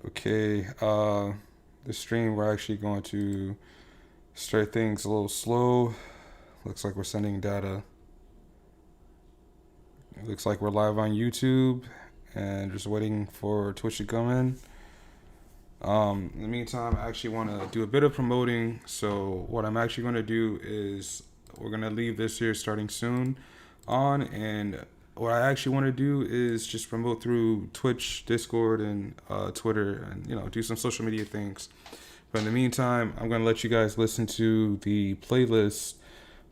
Okay, this stream we're actually going to start things a little slow. Looks like we're sending data. It looks like we're live on YouTube and just waiting for Twitch to come in. In the meantime, I actually want to do a bit of promoting. So what I'm actually going to do is we're going to leave this here starting soon on, and what I actually want to do is just promote through Twitch, Discord, and Twitter, and do some social media things. But in the meantime, I'm going to let you guys listen to the playlist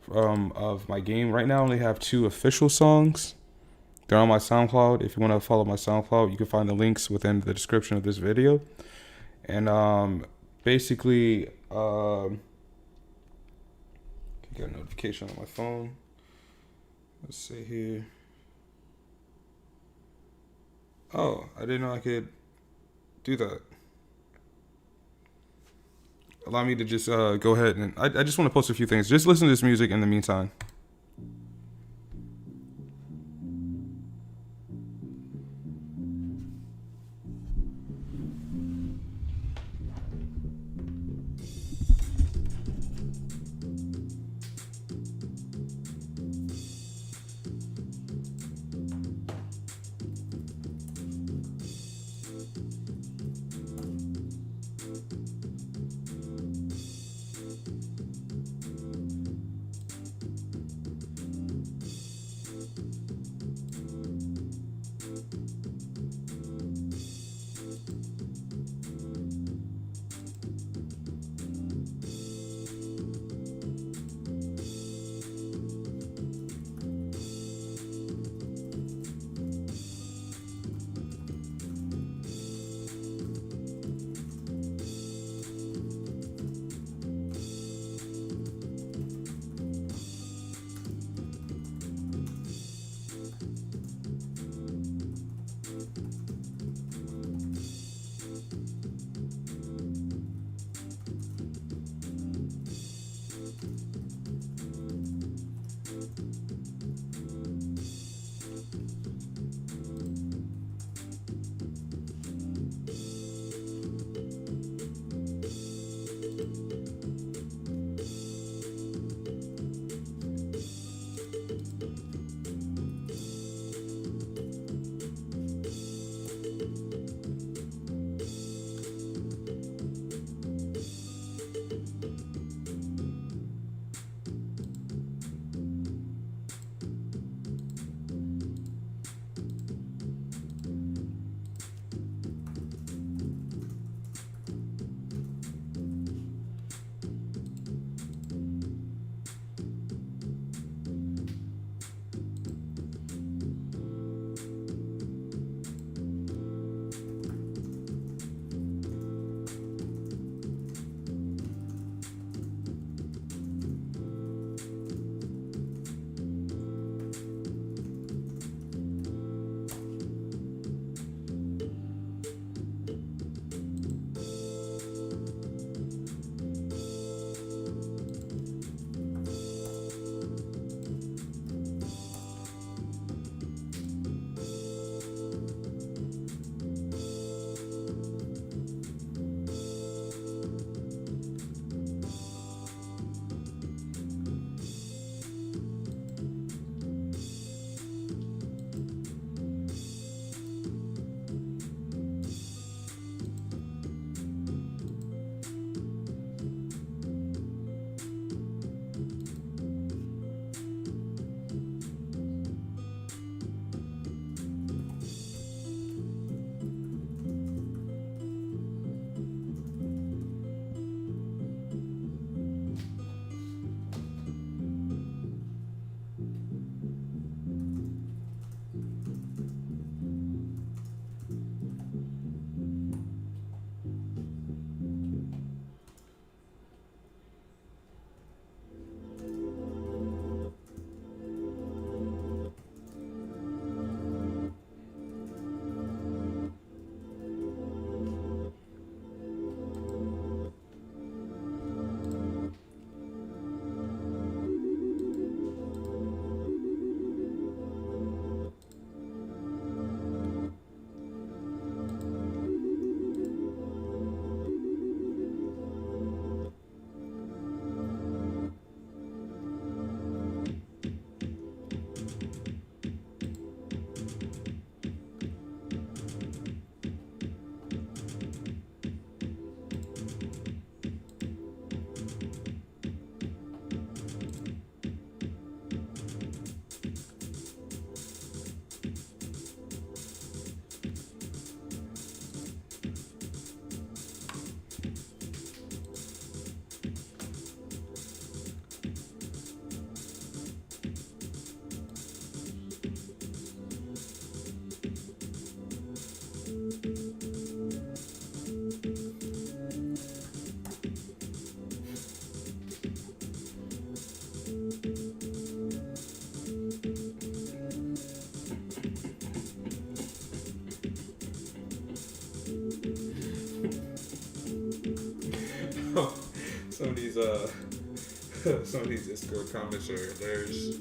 of my game. Right now I only have 2 official songs. They're on my Soundcloud. If you want to follow my Soundcloud, you can find the links within the description of this video. And basically, I got a notification on my phone. Let's see here. Oh, I didn't know I could do that. Allow me to just go ahead and I just want to post a few things. Just listen to this music in the meantime. Some of these some of these Discord comments are hilarious.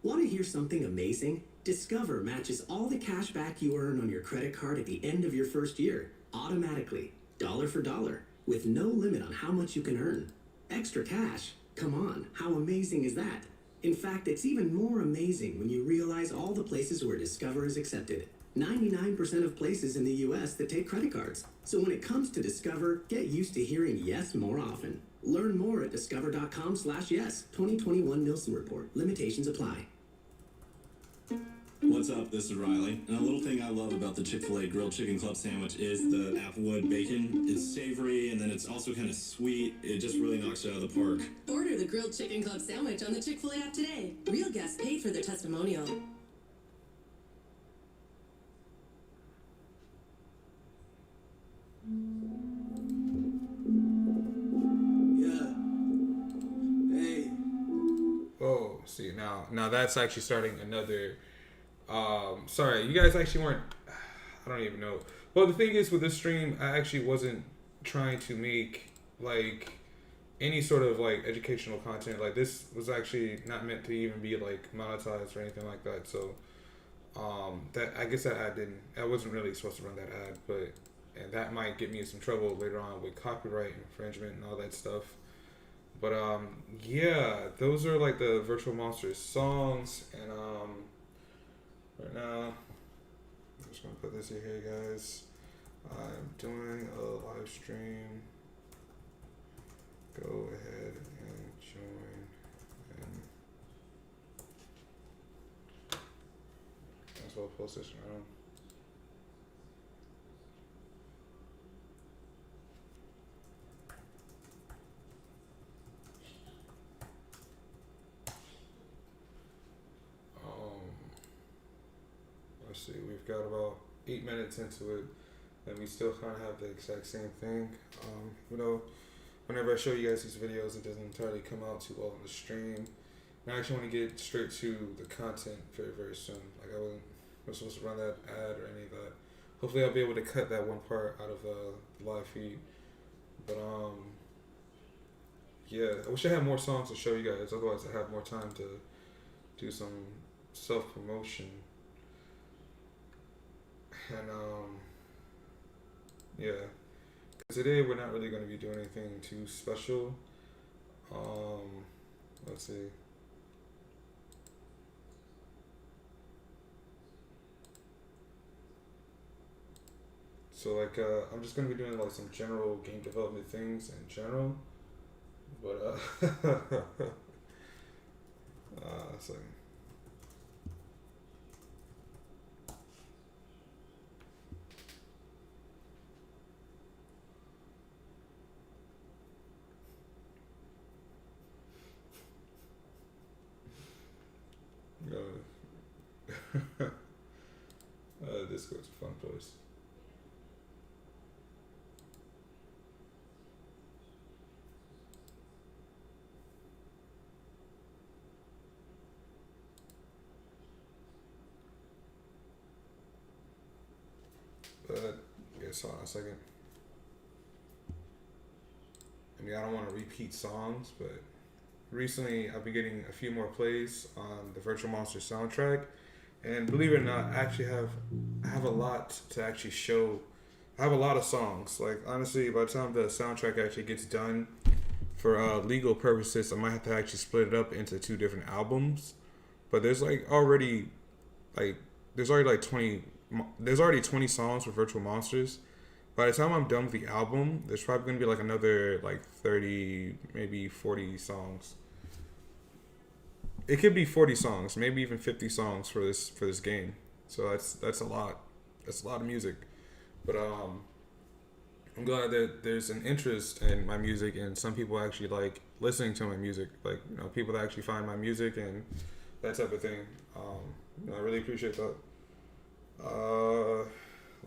Want to hear something amazing? Discover matches all the cash back you earn on your credit card at the end of your first year, automatically, dollar for dollar, with no limit on how much you can earn. Extra cash? Come on, how amazing is that? In fact, it's even more amazing when you realize all the places where Discover is accepted. 99% of places in the US that take credit cards. So when it comes to Discover, get used to hearing yes more often. Learn more at discover.com/yes. 2021 Nielsen Report. Limitations apply. What's up? This is Riley. And a little thing I love about the Chick-fil-A grilled chicken club sandwich is the applewood bacon. It's savory and then it's also kind of sweet. It just really knocks it out of the park. Order the grilled chicken club sandwich on the Chick-fil-A app today. Real guests paid for their testimonial. Yeah. Hey. Oh, see now that's actually starting another. Sorry, you guys actually weren't. I don't even know. Well, the thing is with this stream, I actually wasn't trying to make like any sort of like educational content. Like this was actually not meant to even be like monetized or anything like that. So, that I guess that ad didn't. I wasn't really supposed to run that ad, but and that might get me in some trouble later on with copyright infringement and all that stuff. But yeah, those are like the Virtual Monsters songs, and right now I'm just gonna put this in here, guys. I'm doing a live stream. Go ahead and join, and as well post this around. Let's see, we've got about 8 minutes into it, and we still kind of have the exact same thing. Whenever I show you guys these videos, it doesn't entirely come out too well on the stream. And I actually want to get straight to the content very, very soon. Like I wasn't supposed to run that ad or any of that. Hopefully I'll be able to cut that one part out of the live feed. But yeah, I wish I had more songs to show you guys. Otherwise I have more time to do some self-promotion. And yeah, today we're not really going to be doing anything too special. Let's see. So like I'm just going to be doing like some general game development things in general, but so. Discord's a fun place. But yes, hold on a second. I mean, I don't want to repeat songs, but recently I've been getting a few more plays on the Virtual Monster soundtrack. And believe it or not, I have a lot to actually show. I have a lot of songs. Like honestly, by the time the soundtrack actually gets done, for legal purposes, I might have to actually split it up into 2 different albums. But there's already 20 songs for Virtual Monsters. By the time I'm done with the album, there's probably gonna be like another like 30, maybe 40 songs. It could be 40 songs, maybe even 50 songs for this game. So that's a lot. That's a lot of music. But I'm glad that there's an interest in my music and some people actually like listening to my music. Like, you know, people that actually find my music and that type of thing. You know, I really appreciate that.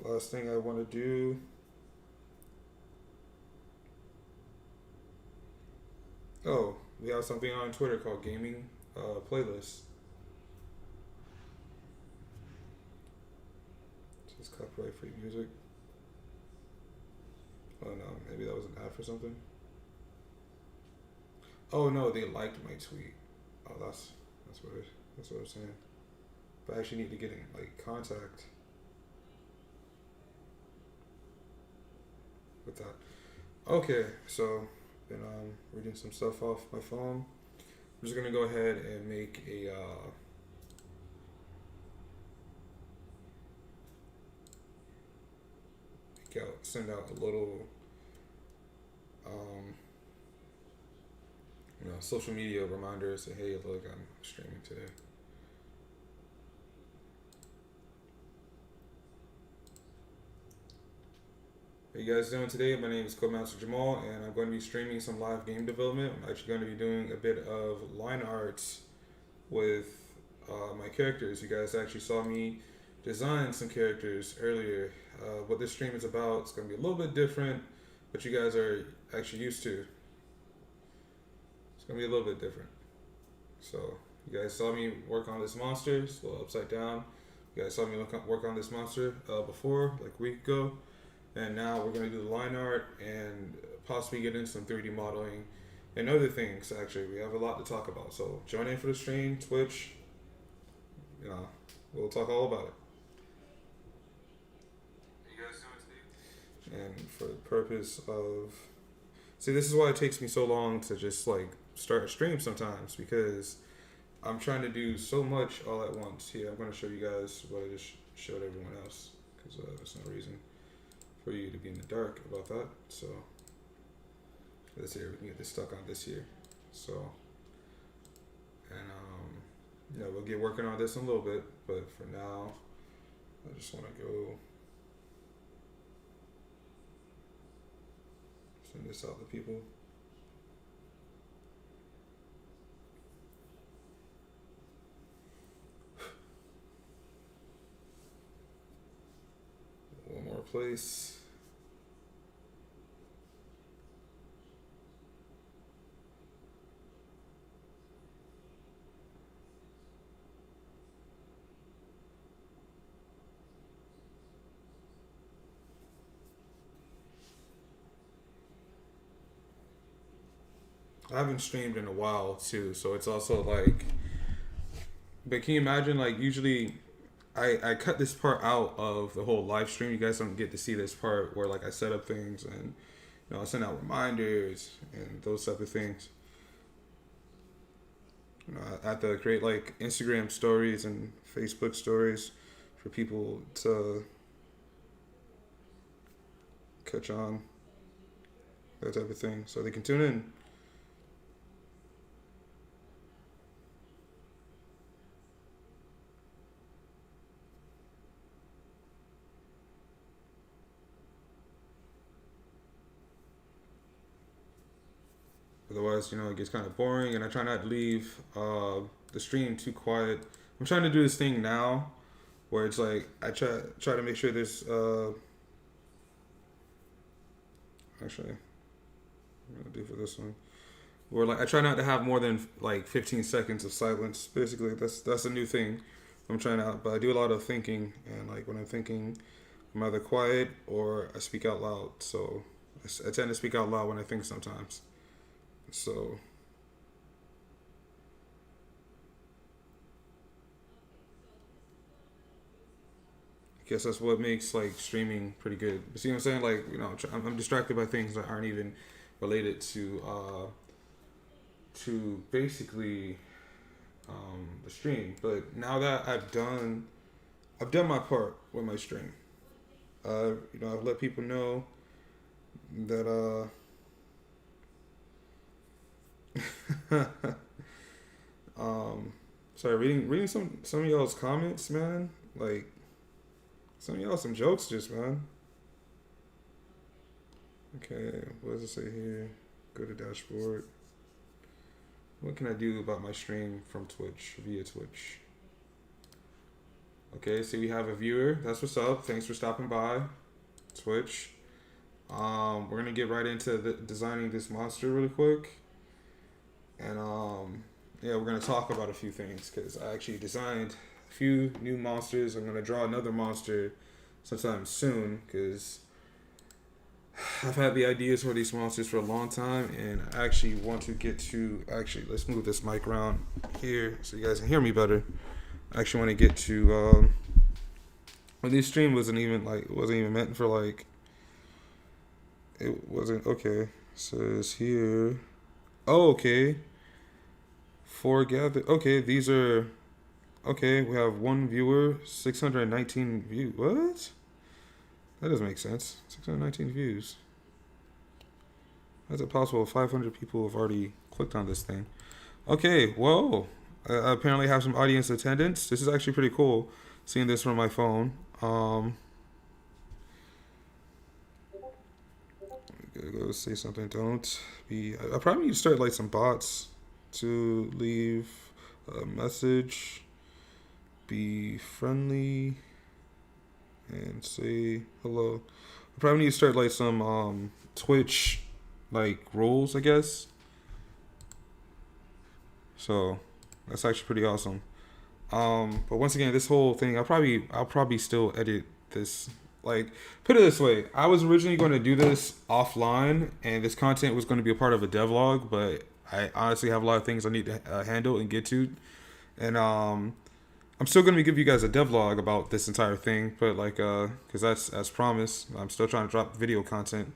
Last thing I want to do. Oh, we have something on Twitter called Gaming Playlist. Just copyright free music. Oh no, maybe that was an ad for something. Oh no, they liked my tweet. Oh, that's what I'm saying. But I actually need to get in like contact with that. Okay, so been reading some stuff off my phone. I'm just gonna go ahead and make a send out a little you know, social media reminder. Say, hey, look, I'm streaming today. How you guys doing today? My name is Codemaster Jamal, and I'm going to be streaming some live game development. I'm actually going to be doing a bit of line arts with my characters. You guys actually saw me design some characters earlier. What this stream is about, it's going to be a little bit different, what you guys are actually used to. It's going to be a little bit different. So, you guys saw me work on this monster. It's a little upside down. You guys saw me work on this monster before, like a week ago. And now we're going to do the line art and possibly get into some 3D modeling and other things. Actually, we have a lot to talk about. So join in for the stream, Twitch. You know, we'll talk all about it. You guys doing today? And for the purpose of... See, this is why it takes me so long to just like start a stream sometimes, because I'm trying to do so much all at once. Here, I'm going to show you guys what I just showed everyone else, because there's no reason for you to be in the dark about that. So let's see, we can get this stuck on this here. So, and yeah, we'll get working on this in a little bit, but for now, I just want to go send this out to people. One more place. I haven't streamed in a while too, so it's also like, but can you imagine, like, usually I cut this part out of the whole live stream. You guys don't get to see this part where like I set up things and, you know, I send out reminders and those type of things. You know, I have to create like Instagram stories and Facebook stories for people to catch on, that type of thing, so they can tune in. Otherwise, you know, it gets kind of boring, and I try not to leave the stream too quiet. I'm trying to do this thing now where it's like I try to make sure there's actually, I'm gonna do for this one, where like I try not to have more than like 15 seconds of silence. Basically, that's a new thing I'm trying out. But I do a lot of thinking, and like when I'm thinking, I'm either quiet or I speak out loud. So I tend to speak out loud when I think sometimes. So I guess that's what makes like streaming pretty good. But see what I'm saying? Like, you know, I'm distracted by things that aren't even related to basically the stream. But now that I've done my part with my stream. You know, I've let people know that sorry, reading some of y'all's comments, man. Like some of y'all some jokes just, man. Okay, what does it say here? Go to dashboard. What can I do about my stream from Twitch, via Twitch? Okay, so we have a viewer. That's what's up. Thanks for stopping by, Twitch. We're gonna get right into designing this monster really quick, and yeah, we're gonna talk about a few things because I actually designed a few new monsters. I'm gonna draw another monster sometime soon because I've had the ideas for these monsters for a long time, and I actually want to get to let's move this mic around here so you guys can hear me better. I actually want to get to well, this stream wasn't even meant for like, it wasn't okay. It says here, oh, okay, foregather. Okay, these are okay. We have one viewer, 619 views. What? That doesn't make sense. 619 views. How's it possible? 500 people have already clicked on this thing. Okay, well, I apparently have some audience attendance. This is actually pretty cool, seeing this from my phone. Gotta go say something. Don't be. I probably need to start like some bots to leave a message. Be friendly and say hello. I probably need to start like some Twitch like rules, I guess. So that's actually pretty awesome. But once again, this whole thing, I'll probably still edit this. Like, put it this way, I was originally going to do this offline, and this content was going to be a part of a devlog, but I honestly have a lot of things I need to handle and get to, and I'm still going to give you guys a devlog about this entire thing, but like, because that's as promised, I'm still trying to drop video content.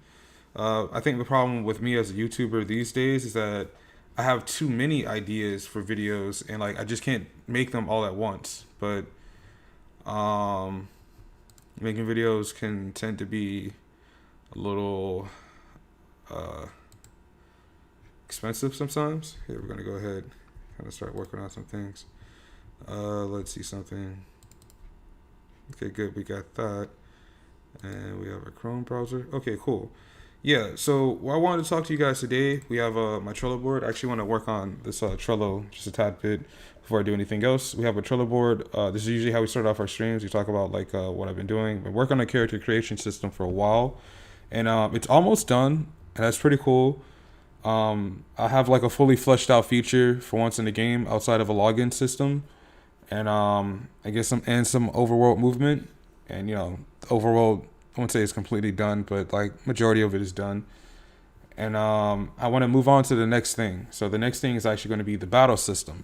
I think the problem with me as a YouTuber these days is that I have too many ideas for videos, and like I just can't make them all at once. But making videos can tend to be a little expensive sometimes. Here, we're gonna go ahead and start working on some things. Let's see something. Okay, good. We got that, and we have a Chrome browser. Okay, cool. Yeah, so I wanted to talk to you guys today. We have my Trello board. I actually want to work on this Trello just a tad bit before I do anything else. We have a Trello board. This is usually how we start off our streams. We talk about like what I've been doing. Been working on a character creation system for a while, and it's almost done, and that's pretty cool. I have like a fully fleshed out feature for once in the game outside of a login system, and I guess some overworld movement, and the overworld, I won't say it's completely done, but like majority of it is done. And I want to move on to the next thing. So the next thing is actually going to be the battle system.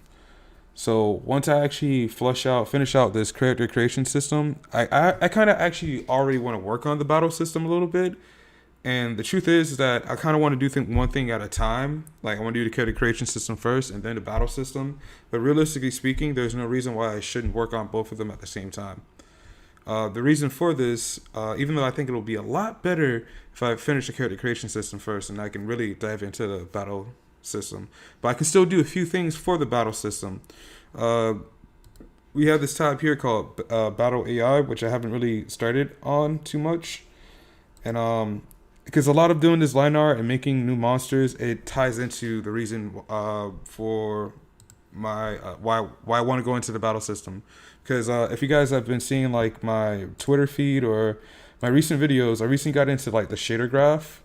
So once I actually finish out this character creation system, I kind of actually already want to work on the battle system a little bit. And the truth is that I kind of want to do one thing at a time. Like I want to do the character creation system first and then the battle system. But realistically speaking, there's no reason why I shouldn't work on both of them at the same time. The reason for this, even though I think it'll be a lot better if I finish the character creation system first and I can really dive into the battle system, but I can still do a few things for the battle system. We have this tab here called Battle AI, which I haven't really started on too much, and because a lot of doing this line art and making new monsters, it ties into the reason for my why I want to go into the battle system. Because if you guys have been seeing like my Twitter feed or my recent videos, I recently got into like the shader graph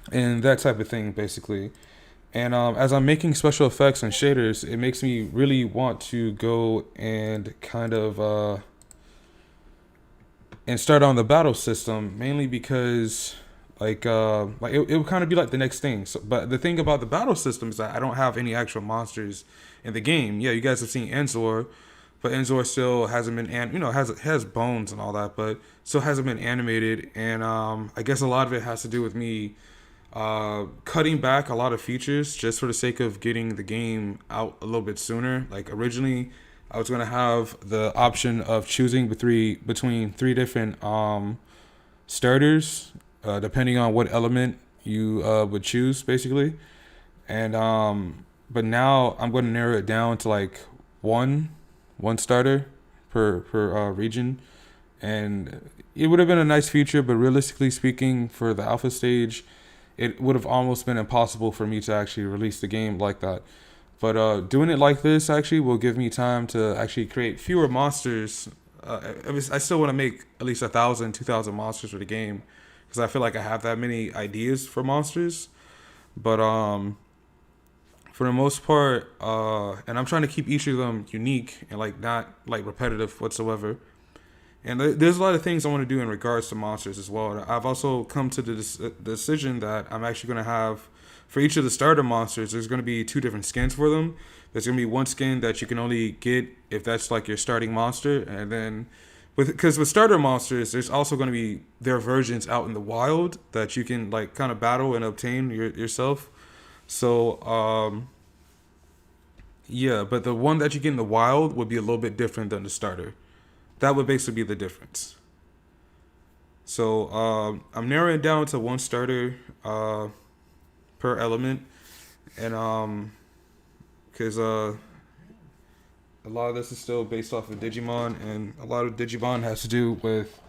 and that type of thing basically. And as I'm making special effects and shaders, it makes me really want to go and kind of and start on the battle system, mainly because like it would kind of be like the next thing. So, but the thing about the battle system is that I don't have any actual monsters in the game. Yeah, you guys have seen Enzor. But Enzor still hasn't been, has bones and all that, but still hasn't been animated. And I guess a lot of it has to do with me cutting back a lot of features just for the sake of getting the game out a little bit sooner. Like originally, I was gonna have the option of choosing between three different starters, depending on what element you would choose, basically. And but now I'm going to narrow it down to like one starter per region, and it would have been a nice feature, but realistically speaking, for the alpha stage, it would have almost been impossible for me to actually release the game like that. But doing it like this actually will give me time to actually create fewer monsters. I still want to make at least 1,000, 2,000 monsters for the game, because I feel like I have that many ideas for monsters. But for the most part, and I'm trying to keep each of them unique and like not like repetitive whatsoever. And there's a lot of things I want to do in regards to monsters as well. I've also come to the decision that I'm actually going to have, for each of the starter monsters, there's going to be 2 different skins for them. There's going to be one skin that you can only get if that's like your starting monster. And then, because with starter monsters, there's also going to be their versions out in the wild that you can like kind of battle and obtain yourself. So, yeah, but the one that you get in the wild would be a little bit different than the starter. That would basically be the difference. So I'm narrowing it down to 1 starter per element, and because a lot of this is still based off of Digimon, and a lot of Digimon has to do with,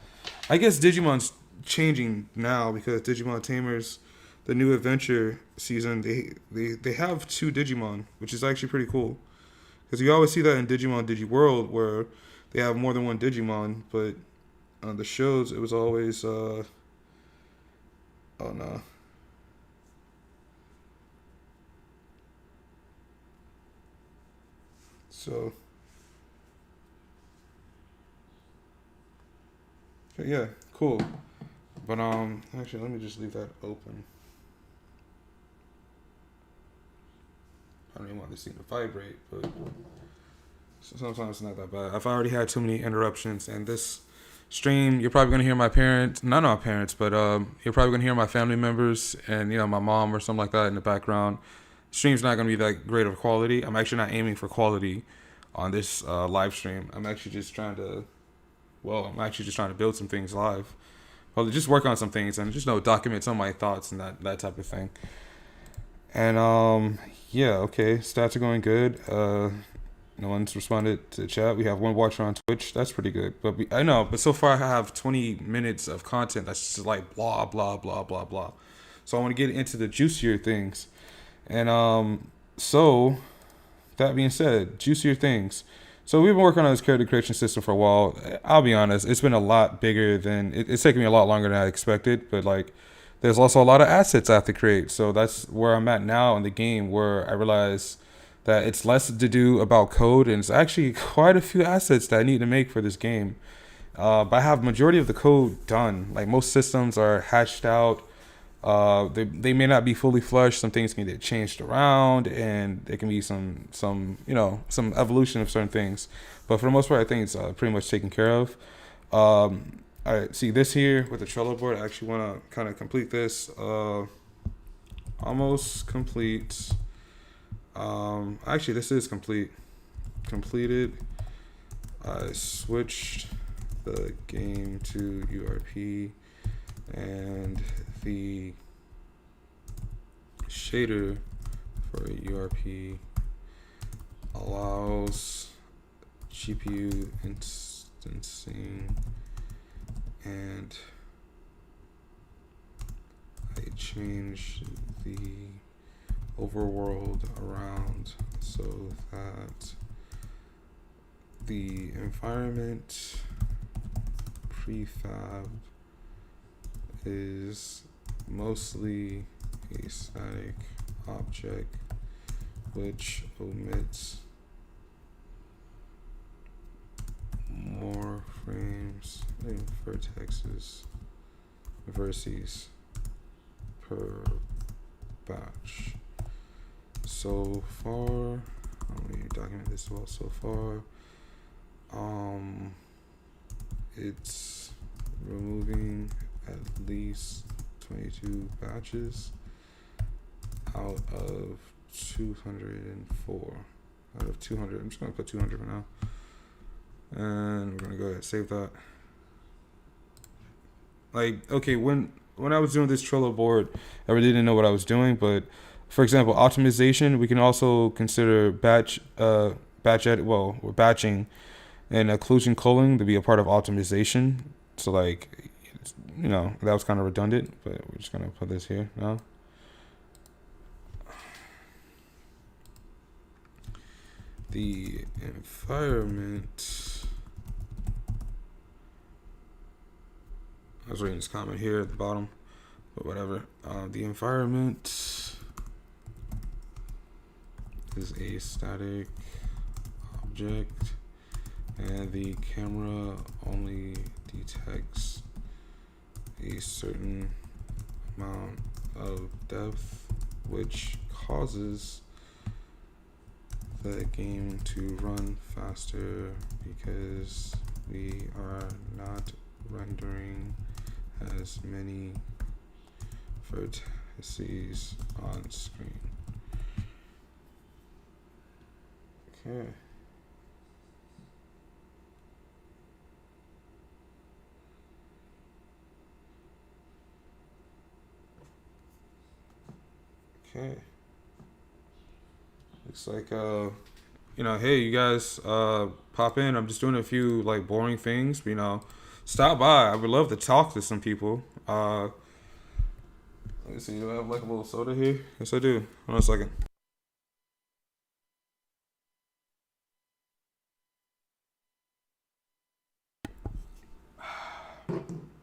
I guess Digimon's changing now because Digimon Tamers, the new adventure season, they have 2 Digimon, which is actually pretty cool, because you always see that in Digimon Digiworld where they have more than 1 Digimon, but on the shows it was always oh no. So yeah, cool. But actually let me just leave that open. I don't even want this thing to vibrate, but sometimes it's not that bad. I've already had too many interruptions, and this stream, you're probably gonna hear my parents, not my parents, but you're probably gonna hear my family members and my mom or something like that in the background. Stream's not gonna be that great of quality. I'm actually not aiming for quality on this live stream. I'm actually just trying to build some things live. Well, just work on some things and just document some of my thoughts and that type of thing. And yeah, okay, stats are going good. No one's responded to the chat. We have 1 watcher on Twitch. That's pretty good. But so far I have 20 minutes of content that's just like blah, blah, blah, blah, blah. So I want to get into the juicier things. And so that being said, juicier things. So we've been working on this character creation system for a while. I'll be honest, it's been a lot bigger than, it's taken me a lot longer than I expected. But like, there's also a lot of assets I have to create. So that's where I'm at now in the game, where I realize that it's less to do about code, and it's actually quite a few assets that I need to make for this game. But I have majority of the code done. Like, most systems are hashed out. They may not be fully flushed. Some things can get changed around, and there can be some evolution of certain things. But for the most part, I think it's pretty much taken care of. All right, see this here with the Trello board. I actually want to kind of complete this. Almost complete. Actually, this is completed. I switched the game to URP, and the shader for URP allows GPU instancing, and I changed the overworld around so that the environment prefab is mostly a static object which omits more frames and vertices per batch. So far, let me document this well. So far, it's removing at least 22 batches out of 204. Out of 200, I'm just gonna put 200 for now, and we're gonna go ahead and save that. Like, okay, when I was doing this Trello board, I really didn't know what I was doing, but for example, optimization, we can also consider batching. and occlusion culling to be a part of optimization. So like, that was kind of redundant, but we're just gonna put this here now. The environment. I was reading this comment here at the bottom, but whatever. The environment is a static object, and the camera only detects a certain amount of depth, which causes the game to run faster because we are not rendering as many vertices on screen. Okay. Okay. Looks like hey, you guys pop in. I'm just doing a few like boring things, but stop by. I would love to talk to some people. Let me see, do I have like a little soda here? Yes I do. Hold on a second.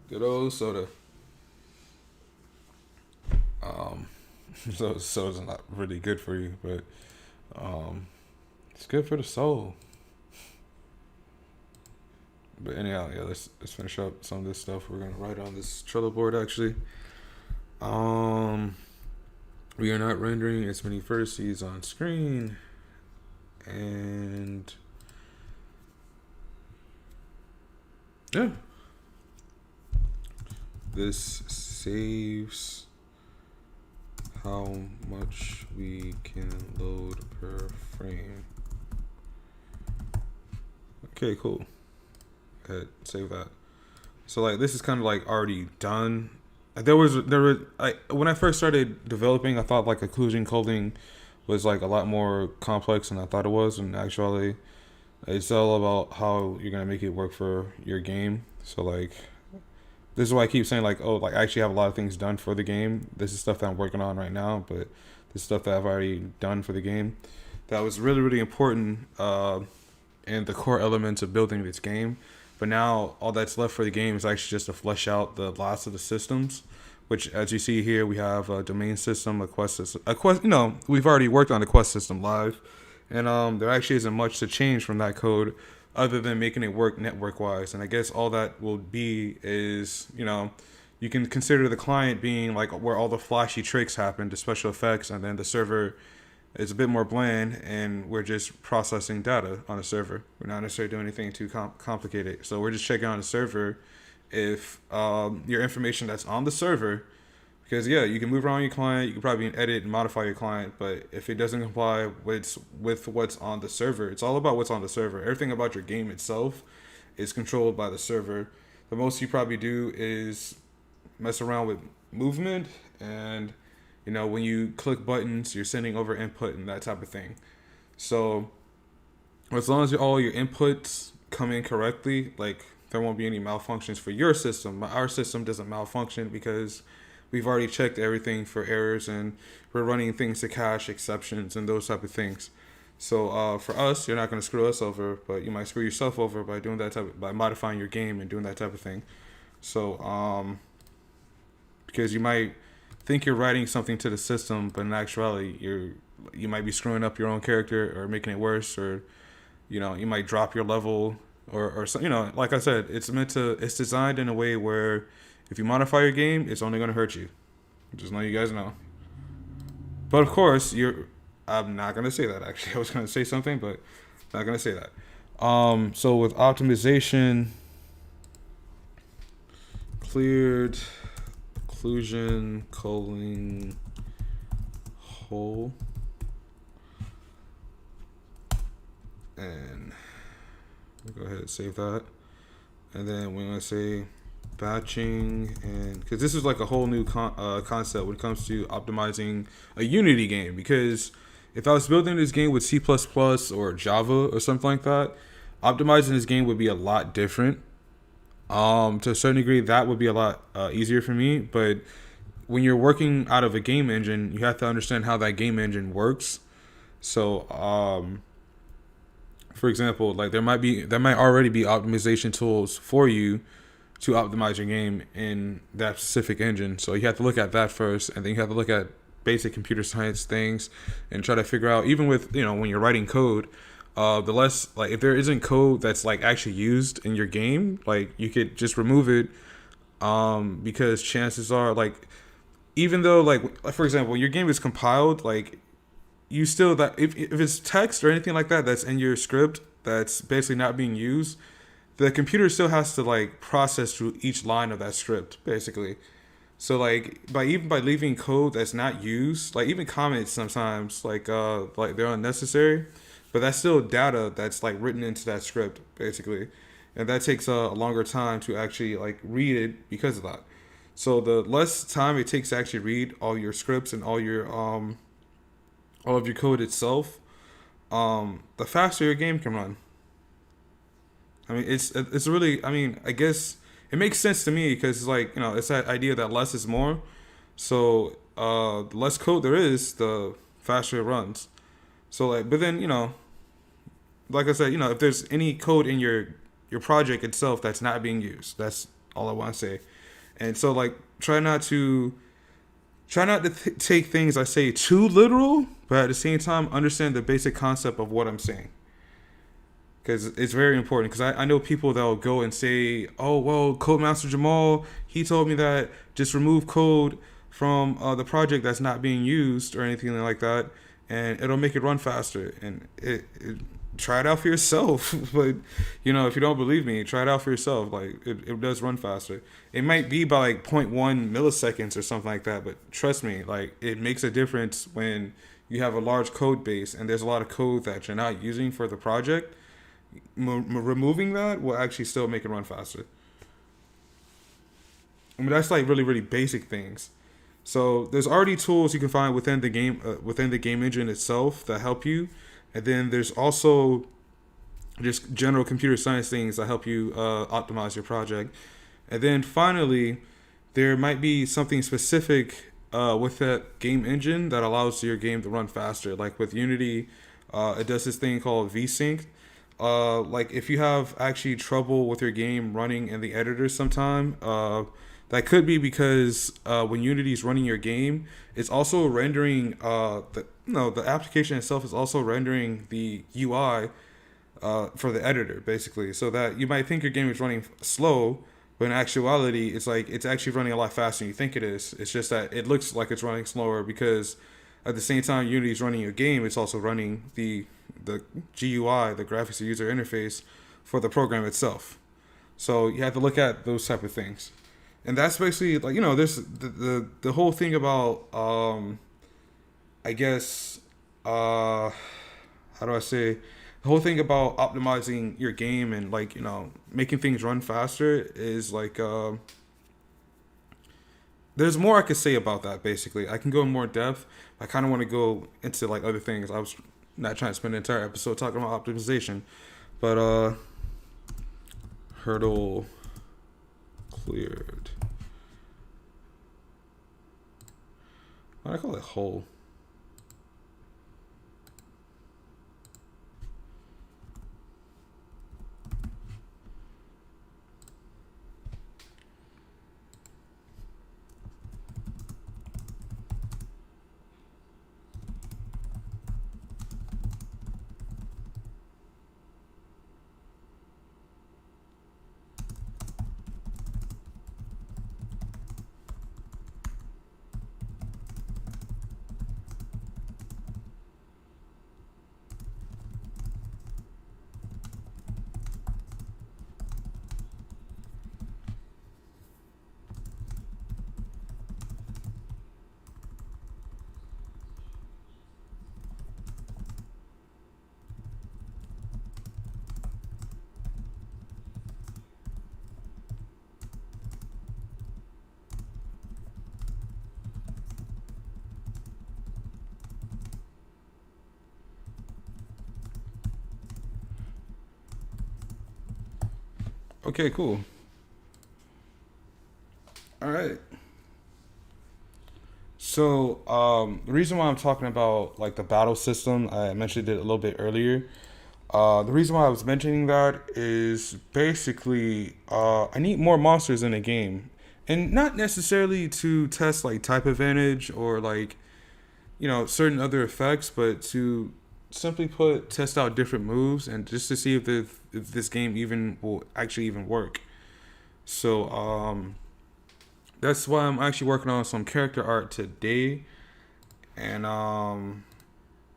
Good old soda. So soda's not really good for you, but it's good for the soul. But anyhow, yeah, let's finish up some of this stuff we're gonna write on this Trello board actually. We are not rendering as many vertices on screen, and yeah, this saves how much we can load per frame. Okay, cool. Go ahead, save that. So like this is kind of like already done. There were when I first started developing, I thought like occlusion culling was like a lot more complex than I thought it was, and actually it's all about how you're gonna make it work for your game. So like this is why I keep saying like, oh, like I actually have a lot of things done for the game. This is stuff that I'm working on right now, but this is stuff that I've already done for the game. That was really, really important in the core elements of building this game. But now all that's left for the game is actually just to flesh out the last of the systems, which as you see here, we have a domain system, a quest system, we've already worked on the quest system live, and there actually isn't much to change from that code other than making it work network wise. And I guess all that will be is, you can consider the client being like where all the flashy tricks happen, the special effects, and then the server is a bit more bland, and we're just processing data on the server. We're not necessarily doing anything too complicated. So we're just checking on the server if your information that's on the server, because yeah, you can move around your client, you can probably edit and modify your client, but if it doesn't comply with what's on the server, it's all about what's on the server. Everything about your game itself is controlled by the server. The most you probably do is mess around with movement, and when you click buttons, you're sending over input and that type of thing. So as long as all your inputs come in correctly, like there won't be any malfunctions for your system. Our system doesn't malfunction because we've already checked everything for errors, and we're running things to cache exceptions and those type of things. So for us, you're not going to screw us over, but you might screw yourself over by doing that by modifying your game and doing that type of thing. So because you might think you're writing something to the system, but in actuality you might be screwing up your own character or making it worse, or you might drop your level or like I said, it's designed in a way where if you modify your game, it's only going to hurt you. Just let you guys know. But of course, I'm not going to say that actually. I was going to say something, but I'm not going to say that. So with optimization, cleared occlusion culling whole, and we'll go ahead and save that, and then we're going to say batching, and because this is like a whole new concept when it comes to optimizing a Unity game, because if I was building this game with C++ or Java or something like that, optimizing this game would be a lot different. To a certain degree, that would be a lot easier for me. But when you're working out of a game engine, you have to understand how that game engine works. So, for example, like there might already be optimization tools for you to optimize your game in that specific engine. So you have to look at that first, and then you have to look at basic computer science things and try to figure out, even with, when you're writing code, the less, like, if there isn't code that's like actually used in your game, like you could just remove it, because chances are, like, even though, like, for example, when your game is compiled, like, you still, that if it's text or anything like that that's in your script that's basically not being used, the computer still has to like process through each line of that script, basically. So like by leaving code that's not used, like even comments sometimes like they're unnecessary, but that's still data that's like written into that script, basically. And that takes a longer time to actually like read it because of that. So the less time it takes to actually read all your scripts and all of your code itself, the faster your game can run. I mean, it's really, I mean, I guess it makes sense to me because it's like, it's that idea that less is more. So the less code there is, the faster it runs. So like, but then, like I said, if there's any code in your project itself that's not being used, that's all I want to say. And so like, try not to take things I say too literal, but at the same time, understand the basic concept of what I'm saying. Because it's very important. Because I know people that'll go and say, oh, well, Codemaster Jamal, he told me that just remove code from the project that's not being used or anything like that, and it'll make it run faster. And try it out for yourself. But, if you don't believe me, try it out for yourself. Like, it does run faster. It might be by like 0.1 milliseconds or something like that, but trust me, like, it makes a difference when you have a large code base and there's a lot of code that you're not using for the project. Removing that will actually still make it run faster. I mean, that's like really, really basic things. So there's already tools you can find within the game engine itself that help you. And then there's also just general computer science things that help you optimize your project. And then finally, there might be something specific with that game engine that allows your game to run faster. Like with Unity, it does this thing called Vsync. Like if you have actually trouble with your game running in the editor sometime, that could be because when Unity is running your game, it's also rendering the application itself is also rendering the UI for the editor, basically. So that you might think your game is running slow, but in actuality, it's like it's actually running a lot faster than you think it is. It's just that it looks like it's running slower because at the same time Unity is running your game, it's also running the GUI, the graphics user interface for the program itself. So you have to look at those type of things. And that's basically like, there's the whole thing about I guess how do I say, the whole thing about optimizing your game and like, making things run faster is like there's more I could say about that. Basically, I can go in more depth. I kind of want to go into like other things. I was not trying to spend the entire episode talking about optimization, but hurdle cleared. Why do I call it hole? Okay, cool. All right. So, the reason why I'm talking about like the battle system, I mentioned it a little bit earlier. The reason why I was mentioning that is basically I need more monsters in the game, and not necessarily to test like type advantage or like certain other effects, but to simply put test out different moves and just to see if this game even will actually even work. So that's why I'm actually working on some character art today, and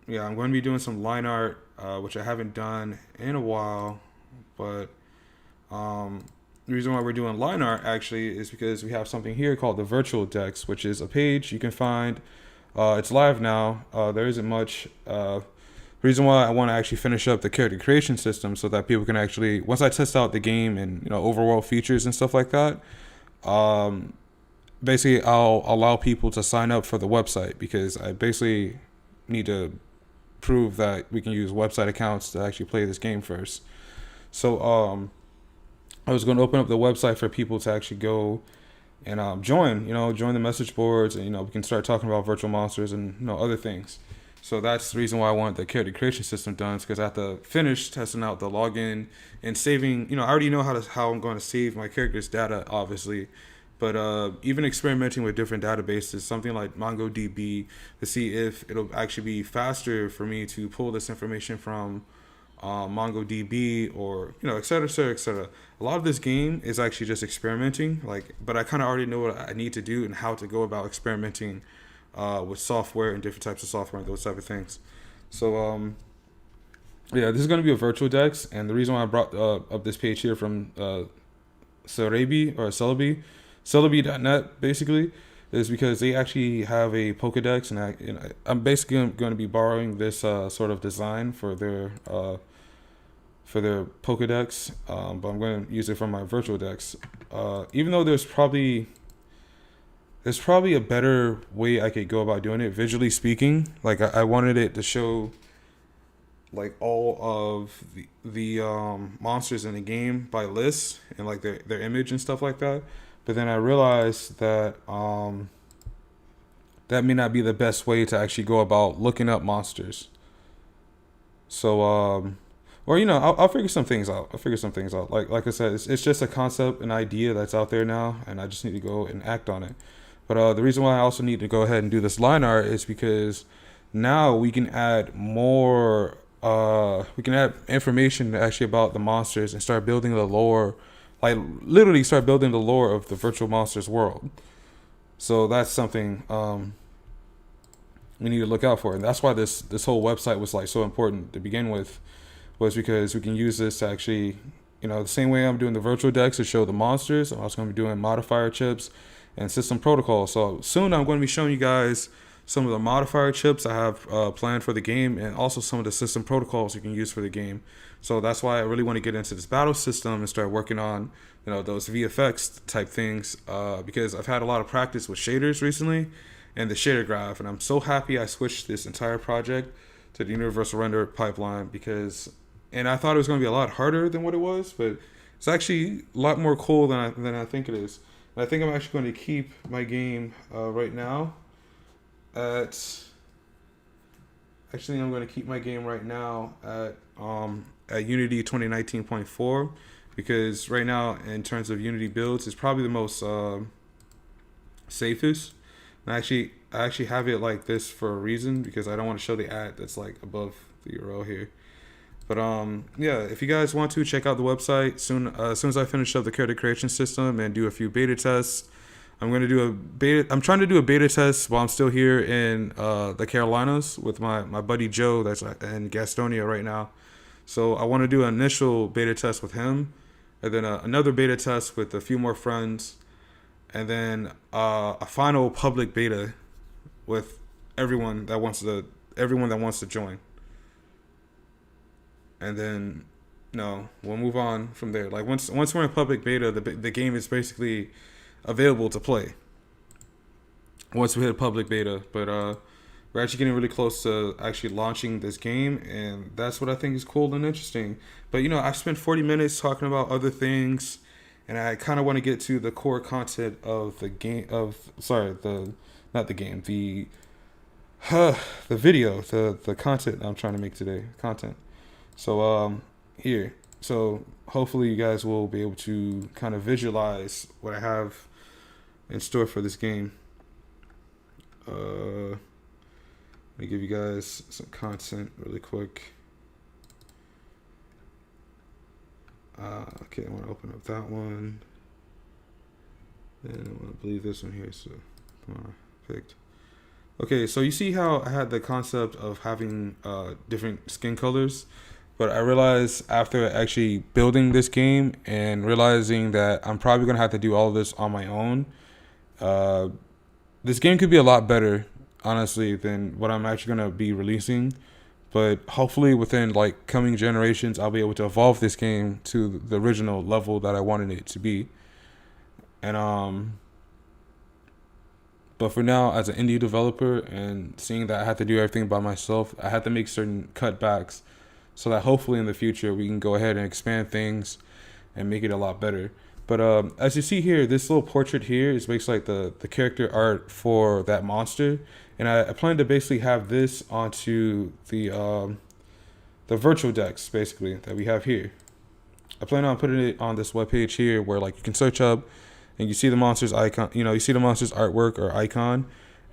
yeah, I'm going to be doing some line art, which I haven't done in a while. But the reason why we're doing line art actually is because we have something here called the Virtual Decks, which is a page you can find. It's live now. There isn't much. Reason why I want to actually finish up the character creation system so that people can actually, once I test out the game and overworld features and stuff like that, basically I'll allow people to sign up for the website, because I basically need to prove that we can use website accounts to actually play this game first. So I was going to open up the website for people to actually go and join the message boards, and we can start talking about virtual monsters and other things. So that's the reason why I want the character creation system done, because I have to finish testing out the login and saving. I already know how I'm going to save my character's data, obviously, but even experimenting with different databases, something like MongoDB, to see if it'll actually be faster for me to pull this information from MongoDB, or et cetera, et cetera, et cetera. A lot of this game is actually just experimenting, but I kind of already know what I need to do and how to go about experimenting with software and different types of software and those type of things. So yeah, this is going to be a virtual dex, and the reason why I brought up this page here from Celebi.net basically is because they actually have a Pokedex, and I'm basically going to be borrowing this sort of design for their Pokedex, but I'm going to use it for my virtual dex. Even though there's probably a better way I could go about doing it, visually speaking. Like I wanted it to show like all of the monsters in the game by list and like their image and stuff like that. But then I realized that that may not be the best way to actually go about looking up monsters. So or I'll figure some things out. Like I said, it's just a concept, an idea that's out there now, and I just need to go and act on it. But the reason why I also need to go ahead and do this line art is because now we can add more. We can add information actually about the monsters and start building the lore, like literally start building the lore of the virtual monsters world. So that's something we need to look out for, and that's why this whole website was like so important to begin with, was because we can use this to actually, the same way I'm doing the virtual decks to show the monsters, I'm also going to be doing modifier chips and system protocol. So soon I'm going to be showing you guys some of the modifier chips I have planned for the game, and also some of the system protocols you can use for the game. So that's why I really want to get into this battle system and start working on those VFX type things, because I've had a lot of practice with shaders recently and the shader graph, and I'm so happy I switched this entire project to the universal render pipeline, and I thought it was going to be a lot harder than what it was, but it's actually a lot more cool than I think it is. I think I'm actually going to keep my game right now at. Actually, I'm going to keep my game right now at Unity 2019.4, because right now, in terms of Unity builds, it's probably the most safest. And I actually have it like this for a reason, because I don't want to show the ad that's like above the URL here. But yeah, if you guys want to check out the website soon, as soon as I finish up the character creation system and do a few beta tests, I'm trying to do a beta test while I'm still here in the Carolinas with my buddy Joe that's in Gastonia right now. So I want to do an initial beta test with him, and then another beta test with a few more friends, and then a final public beta with everyone that wants to join. And then, we'll move on from there. Like once we're in public beta, the game is basically available to play once we hit public beta. But we're actually getting really close to actually launching this game, and that's what I think is cool and interesting. But you know, I spent 40 minutes talking about other things, and I kind of want to get to the core content of the game. The not the game, the the video, the content I'm trying to make today. Content. So here. So hopefully you guys will be able to kind of visualize what I have in store for this game. Let me give you guys some content really quick. Okay, I want to open up that one. And I want to believe this one here. So come on, picked. Okay, so you see how I had the concept of having different skin colors, but I realized after actually building this game and realizing that I'm probably gonna have to do all of this on my own. This game could be a lot better, honestly, than what I'm actually gonna be releasing. But hopefully within like coming generations, I'll be able to evolve this game to the original level that I wanted it to be. And but for now, as an indie developer and seeing that I have to do everything by myself, I have to make certain cutbacks so that hopefully in the future we can go ahead and expand things and make it a lot better. But as you see here, this little portrait here is basically like the character art for that monster. And I plan to basically have this onto the virtual decks, basically, that we have here. I plan on putting it on this webpage here where like you can search up and you see the monster's icon, you know, you see the monster's artwork or icon,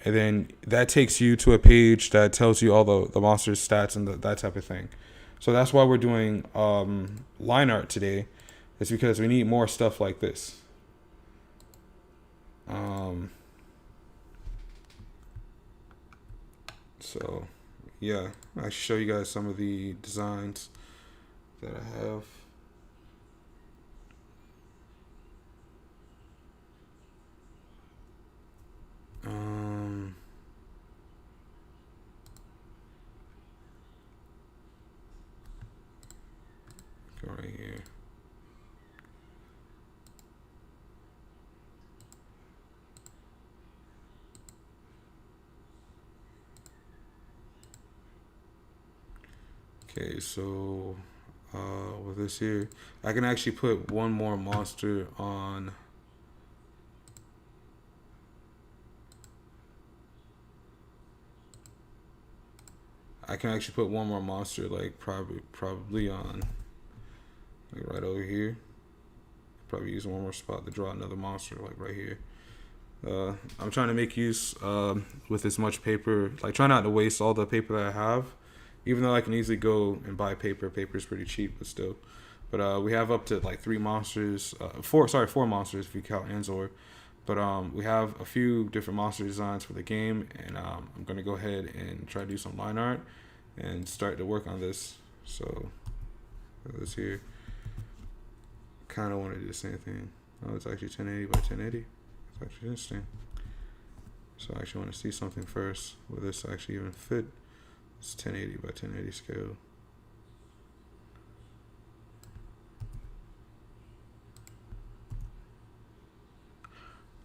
and then that takes you to a page that tells you all the monster's stats and that type of thing. So that's why we're doing line art today. It's because we need more stuff like this. So yeah, I show you guys some of the designs that I have. Go right here. Okay, so with this here, I can actually put one more monster on. I can actually put one more monster, like probably on, like right over here. Probably use one more spot to draw another monster, like right here. I'm trying to make use with as much paper, like try not to waste all the paper that I have. Even though I can easily go and buy paper, paper's pretty cheap, but still. But we have up to like four monsters if you count Anzor. But we have a few different monster designs for the game, and I'm gonna go ahead and try to do some line art and start to work on this. So this here, kind of want to do the same thing. Oh, it's actually 1080 by 1080. It's actually interesting. So I actually want to see something first. Will this actually even fit? It's 1080 by 1080 scale.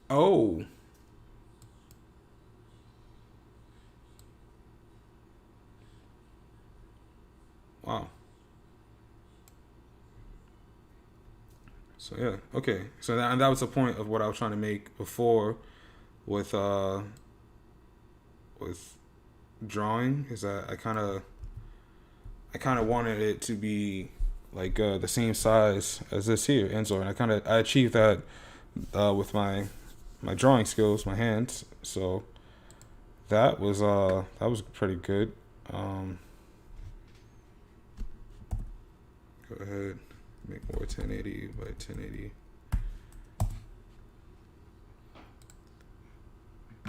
Oh. Wow. So yeah, okay. So that was the point of what I was trying to make before with drawing, is that I kind of wanted it to be like the same size as this here, Enzo, and I achieved that with my drawing skills, my hands. So that was pretty good. Go ahead, make more 1080 by 1080.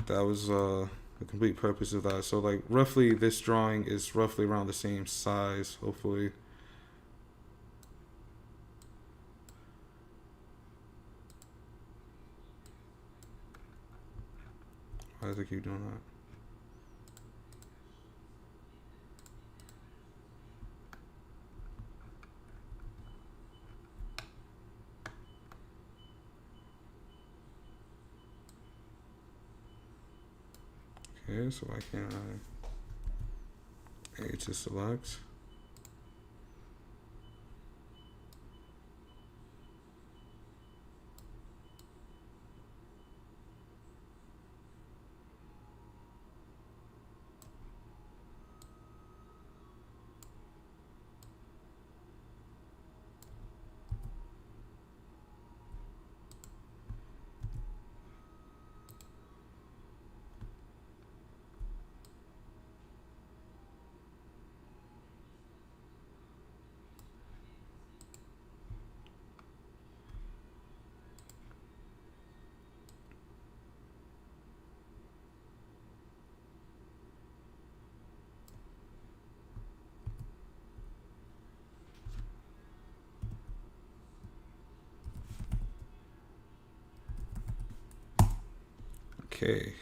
That was the complete purpose of that. So like roughly this drawing is roughly around the same size, hopefully. Why does it keep doing that? Okay, so why can't I? A to select. Okay.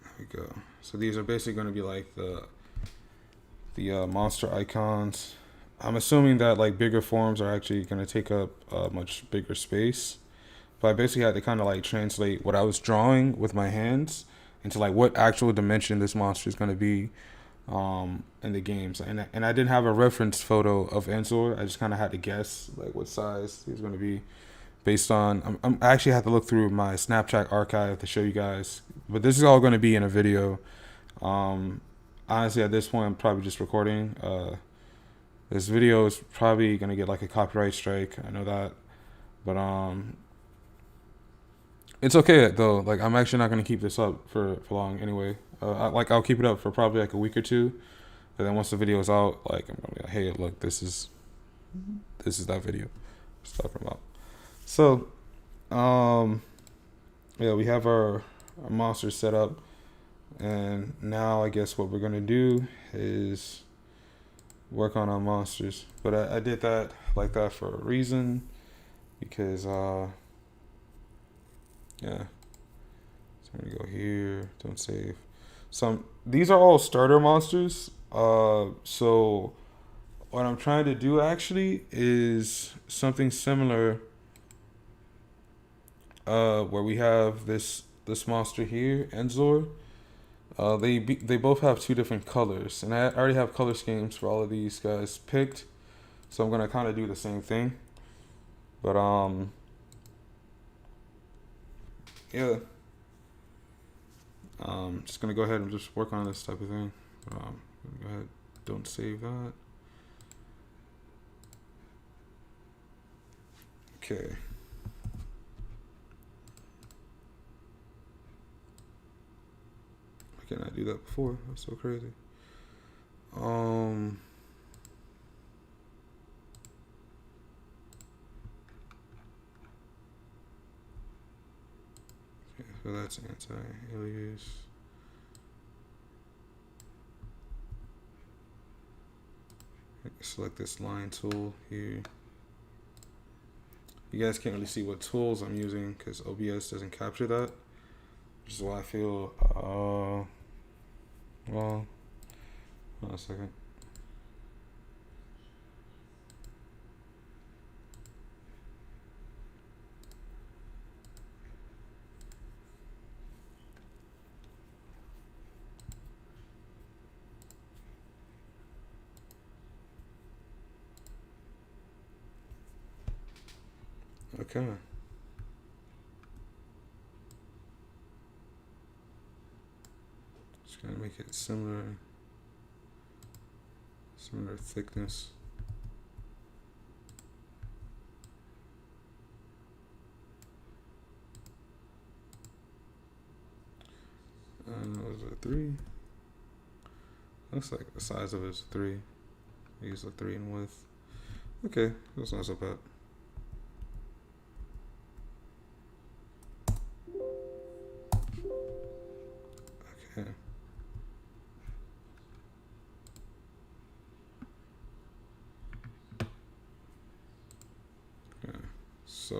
There we go. So these are basically going to be like the monster icons. I'm assuming that like bigger forms are actually going to take up much bigger space. But I basically had to kind of like translate what I was drawing with my hands into like what actual dimension this monster is going to be in the games. And I didn't have a reference photo of Enzor. I just kind of had to guess like what size he's going to be based on. I actually had to look through my Snapchat archive to show you guys. But this is all going to be in a video. Honestly, at this point, I'm probably just recording. This video is probably going to get like a copyright strike. I know that. But it's okay though. Like I'm actually not gonna keep this up for long anyway. I'll keep it up for probably like a week or two, and then once the video is out, like I'm gonna be like, hey, look, this is that video. Just talking about. So, yeah, we have our monster set up, and now I guess what we're gonna do is work on our monsters. But I did that like that for a reason, because yeah. So I'm gonna go here, don't save. These are all starter monsters. So what I'm trying to do actually is something similar. Where we have this monster here, Enzor. They both have two different colors, and I already have color schemes for all of these guys picked. So I'm gonna kind of do the same thing, but yeah. Just gonna go ahead and just work on this type of thing. Go ahead, don't save that. Okay. Why can't I do that before? That's so crazy. So that's anti-alias. Select this line tool here. You guys can't really see what tools I'm using because OBS doesn't capture that, which is why I feel, well, hold on a second. Okay. Just gonna make it similar thickness. Was it 3? Looks like the size of it is 3. Use a 3 in width. Okay, that's not so bad. Okay. Okay. So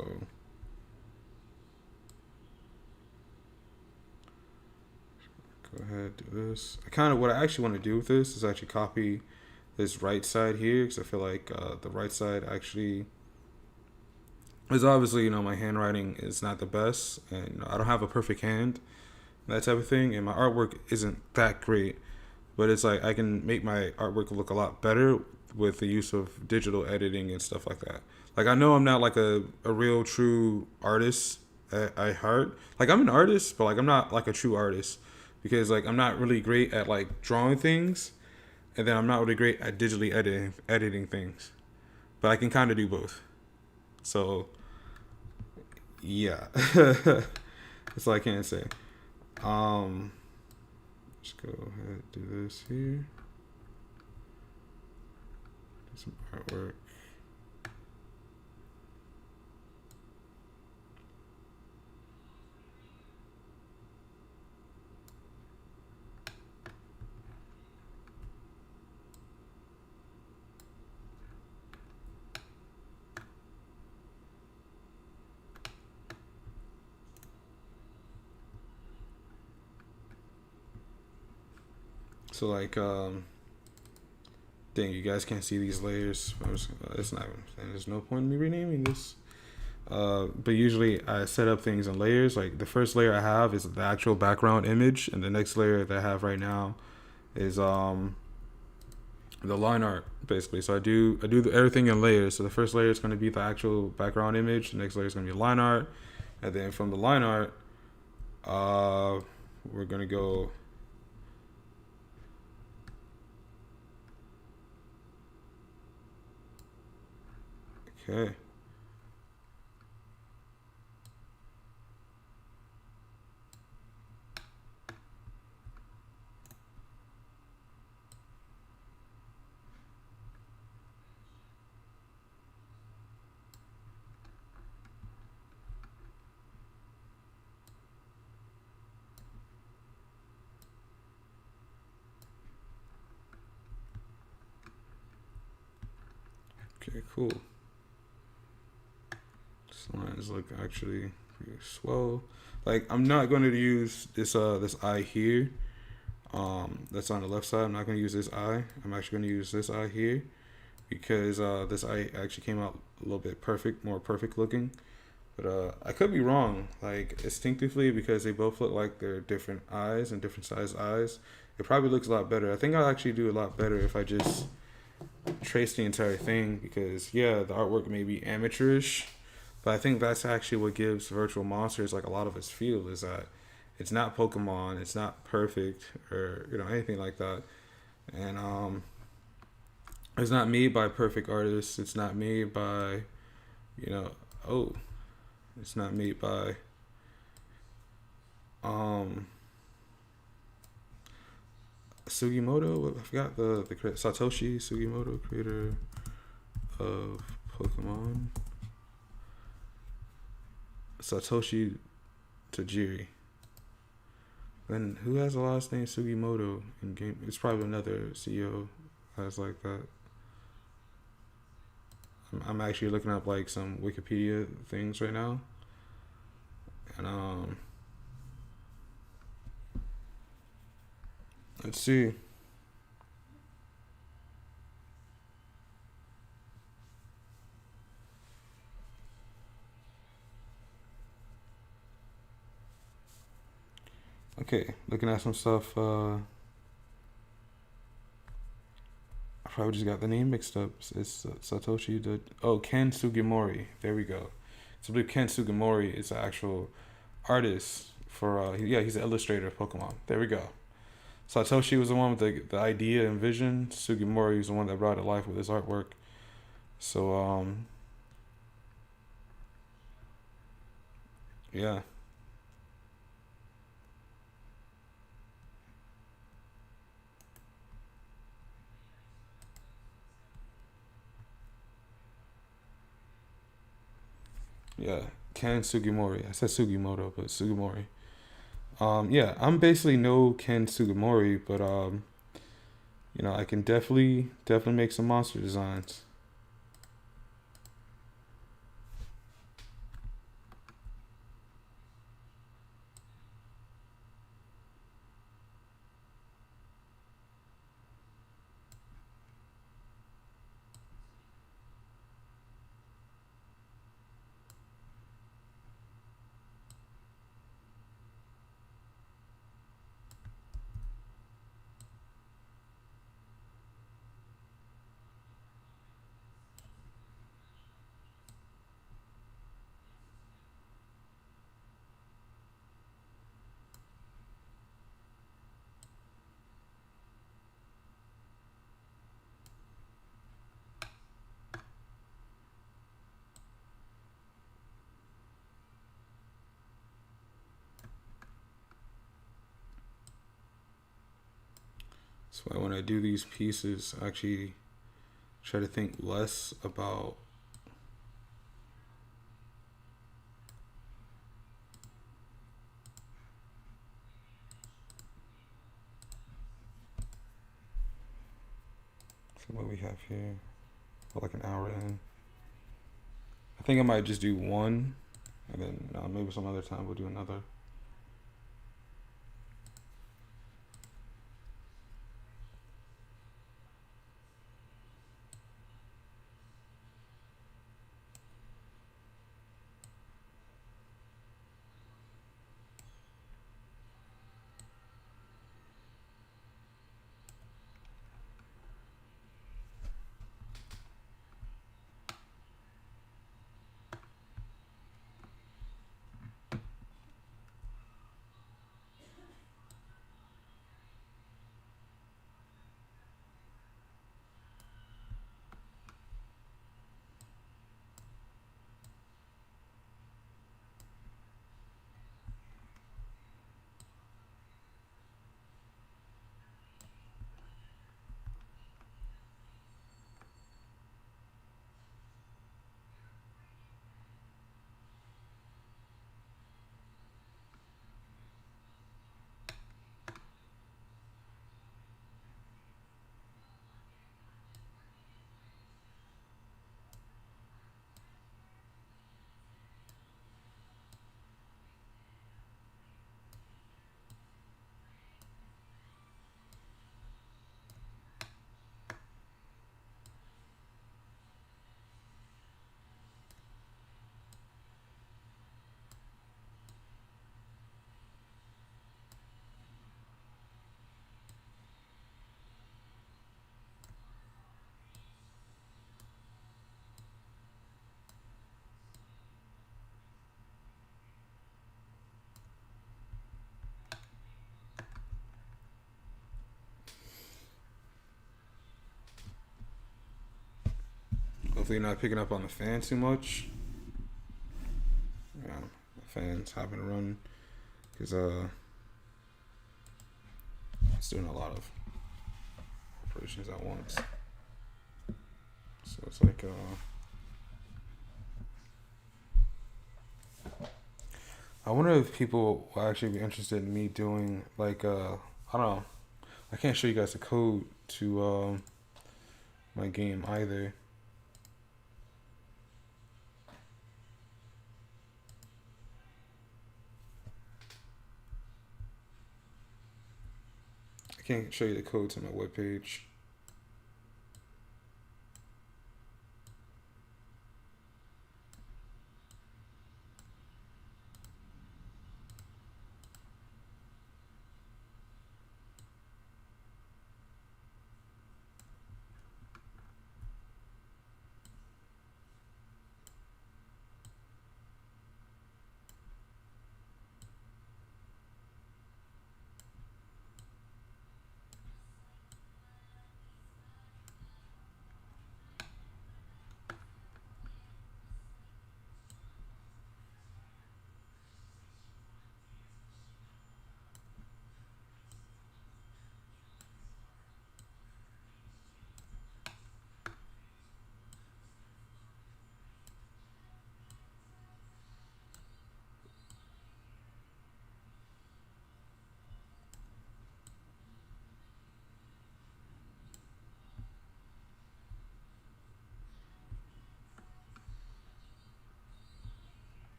go ahead, do this. What I actually want to do with this is actually copy this right side here, because I feel like the right side actually Because obviously, my handwriting is not the best, and I don't have a perfect hand, that type of thing, and my artwork isn't that great. But it's like I can make my artwork look a lot better with the use of digital editing and stuff like that. Like I know I'm not like a real true artist at heart. Like I'm an artist, but like I'm not like a true artist because like I'm not really great at like drawing things, and then I'm not really great at digitally editing things. But I can kind of do both. So yeah, that's all I can say. Um, let's go ahead and do this here. Do some artwork. So like, dang, you guys can't see these layers. It's not. There's no point in me renaming this. But usually I set up things in layers. Like the first layer I have is the actual background image, and the next layer that I have right now is the line art basically. So I do everything in layers. So the first layer is going to be the actual background image. The next layer is going to be line art, and then from the line art, we're going to go. Okay. Okay, cool. This lines look actually pretty swell. Like I'm not going to use this eye here. That's on the left side. I'm not going to use this eye. I'm actually going to use this eye here because this eye actually came out a little bit more perfect looking. But I could be wrong, like instinctively, because they both look like they're different eyes and different size eyes. It probably looks a lot better. I think I'll actually do a lot better if I just trace the entire thing because yeah, the artwork may be amateurish, but I think that's actually what gives virtual monsters like a lot of its feel is that it's not Pokemon, it's not perfect or anything like that, and it's not made by perfect artists. It's not made by you know oh, it's not made by um Sugimoto. I forgot the Satoshi Sugimoto, creator of Pokemon. Satoshi Tajiri. Then who has the last name Sugimoto in game? It's probably another CEO has like that. I'm actually looking up like some Wikipedia things right now, and let's see. Okay, looking at some stuff. I probably just got the name mixed up. It's Satoshi. Ken Sugimori. There we go. So I believe Ken Sugimori is the actual artist for. He's the illustrator of Pokemon. There we go. Satoshi was the one with the idea and vision. Sugimori was the one that brought it to life with his artwork. So yeah. Yeah, Ken Sugimori. I said Sugimoto, but Sugimori. Yeah, I'm basically no Ken Sugimori, but I can definitely make some monster designs. That's why when I do these pieces, I actually try to think less about what we have here. For like an hour in. I think I might just do one, and then maybe some other time we'll do another. Hopefully you're not picking up on the fan too much. Yeah, the fan's having to run because it's doing a lot of operations at once. So it's like I wonder if people will actually be interested in me doing like I don't know. I can't show you guys the code to my game either. I can't show you the code to my webpage.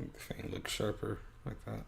Make the thing look sharper like that.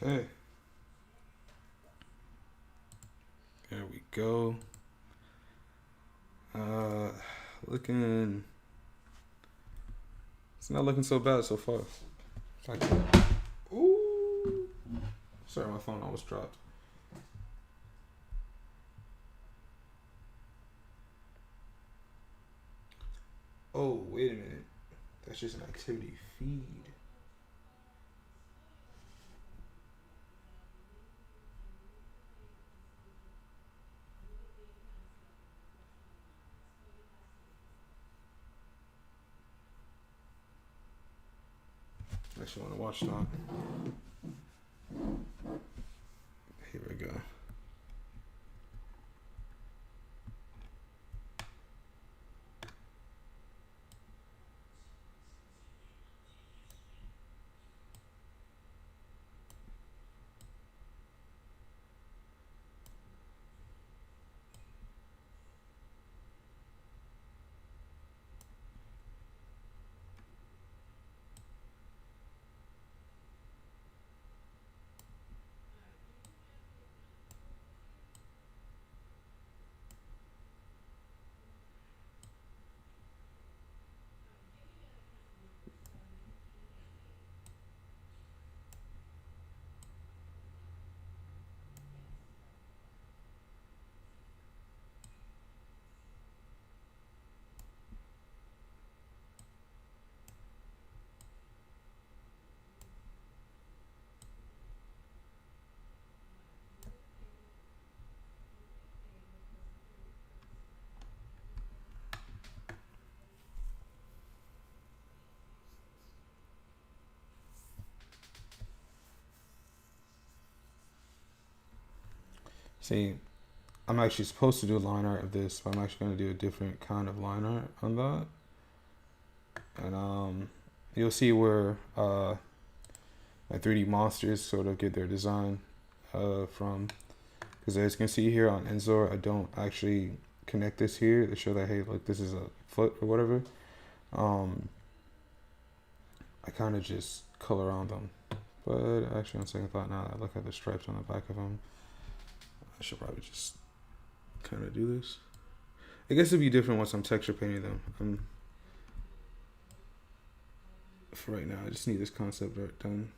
Okay. There we go. Looking. It's not looking so bad so far. Like, ooh. Sorry, my phone almost dropped. Oh, wait a minute. That's just an activity feed. Unless you want to watch that. Here we go. See, I'm actually supposed to do a line art of this, but I'm actually going to do a different kind of line art on that. And you'll see where my 3D monsters sort of get their design from. Because as you can see here on Enzor, I don't actually connect this here to show that, hey, look, this is a foot or whatever. I kind of just color on them. But actually, on second thought, now that I look at the stripes on the back of them, I should probably just kind of do this. I guess it'd be different once I'm texture painting them. For right now, I just need this concept art done.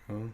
Huh?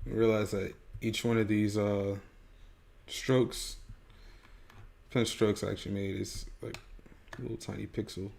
realize that each one of these strokes, pen strokes I actually made is like a little tiny pixel.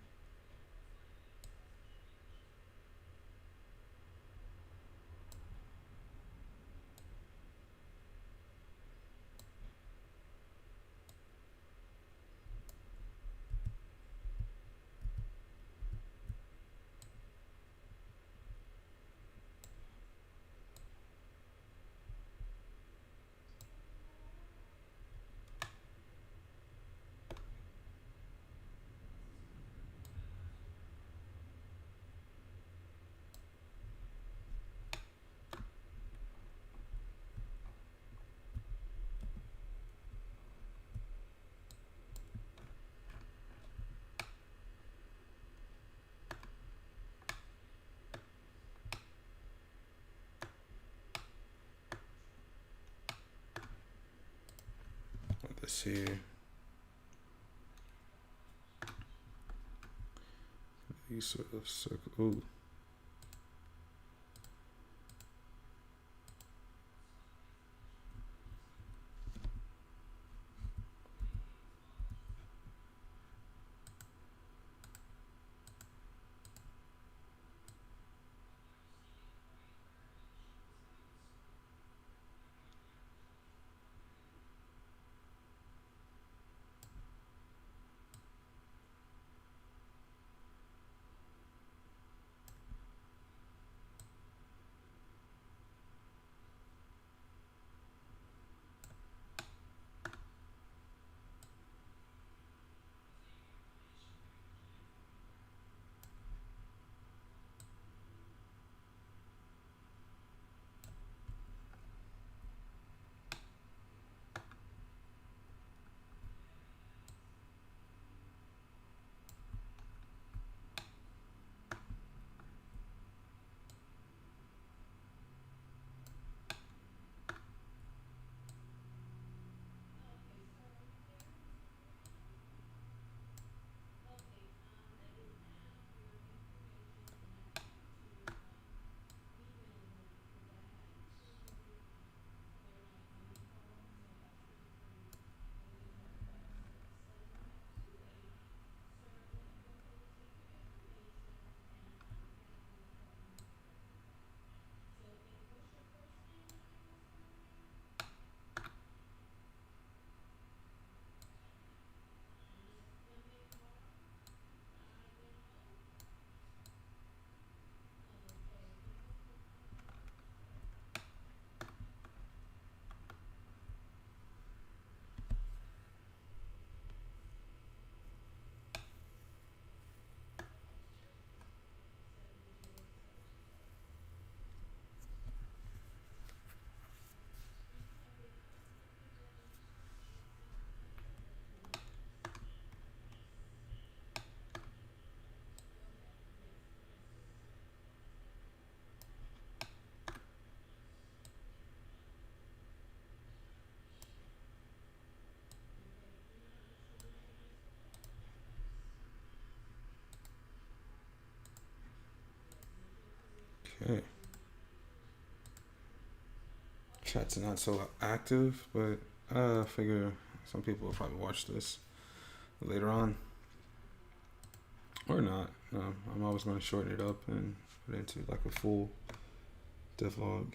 This here. These sort of circle. Ooh. Okay. Chat's not so active, but I figure some people will probably watch this later on. Or not. No, I'm always going to shorten it up and put it into like a full devlog.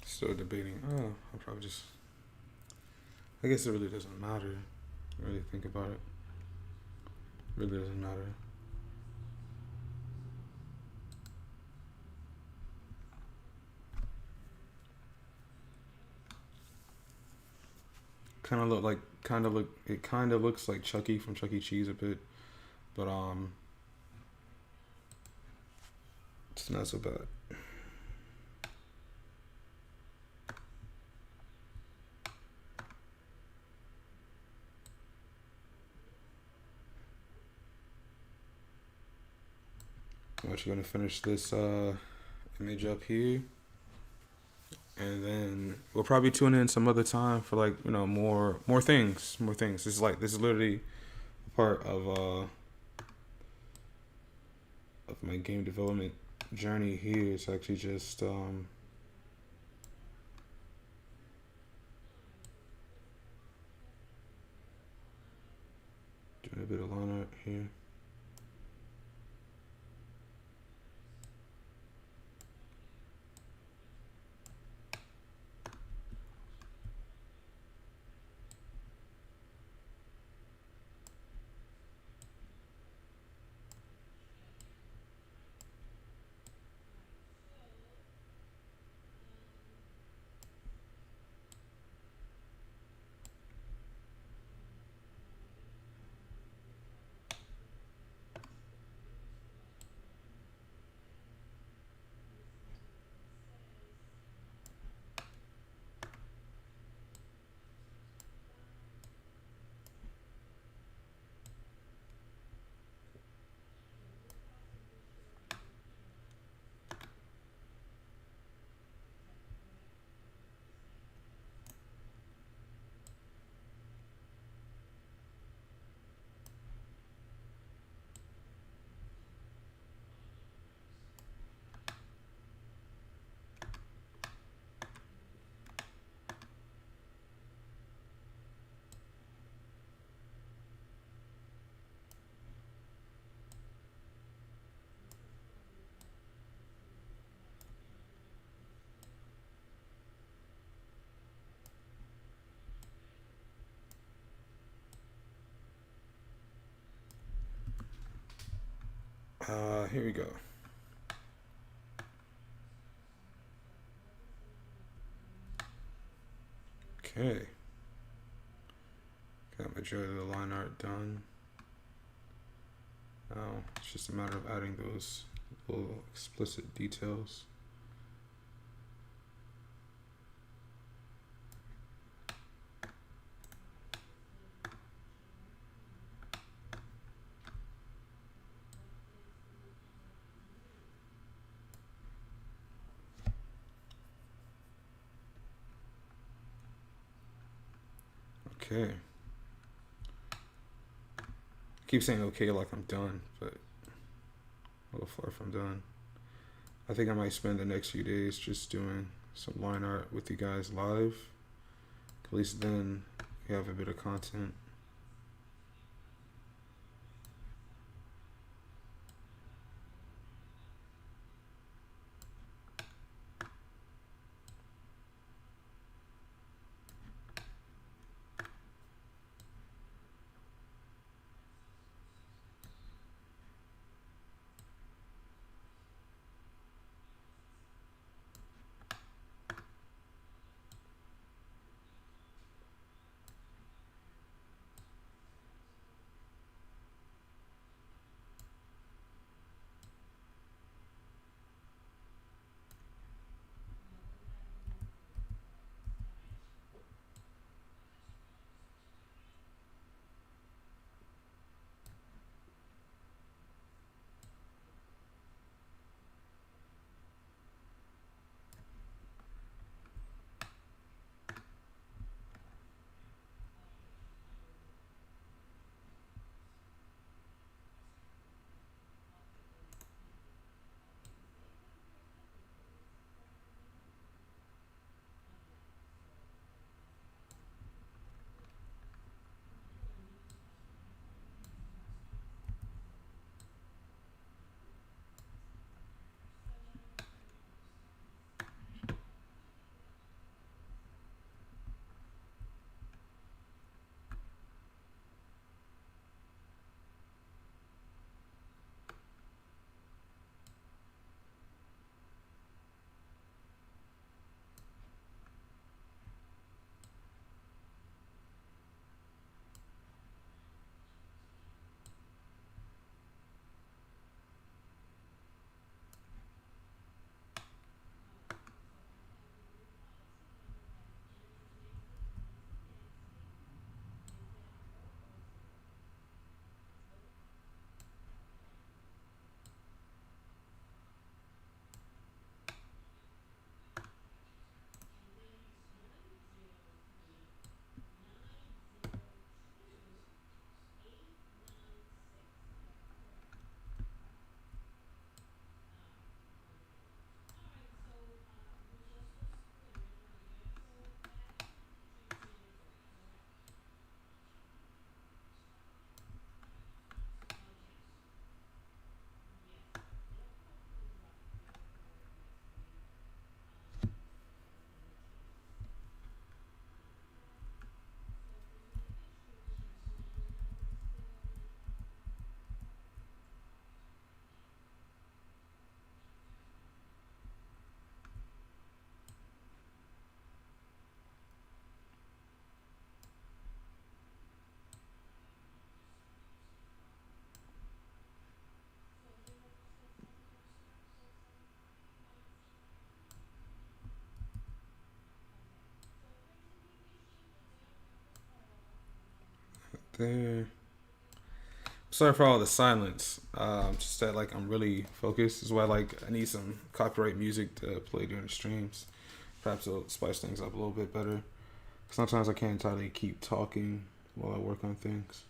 Still debating. Oh, I'll probably just. I guess it really doesn't matter. Really think about it. Really doesn't matter. It kind of looks like Chucky from Chuck E. Cheese a bit, but it's not so bad. I'm actually gonna finish this image up here, and then we'll probably tune in some other time for like, you know, more things. This is literally part of my game development journey here. It's actually just doing a bit of line art here. Here we go. Okay. Got majority of the line art done. Now it's just a matter of adding those little explicit details. Okay. I keep saying okay like I'm done, but a little far from done. I think I might spend the next few days just doing some line art with you guys live. At least then we have a bit of content. there. Sorry for all the silence. Just that like I'm really focused. Is why like I need some copyright music to play during the streams. Perhaps it'll spice things up a little bit better. Sometimes I can't entirely keep talking while I work on things.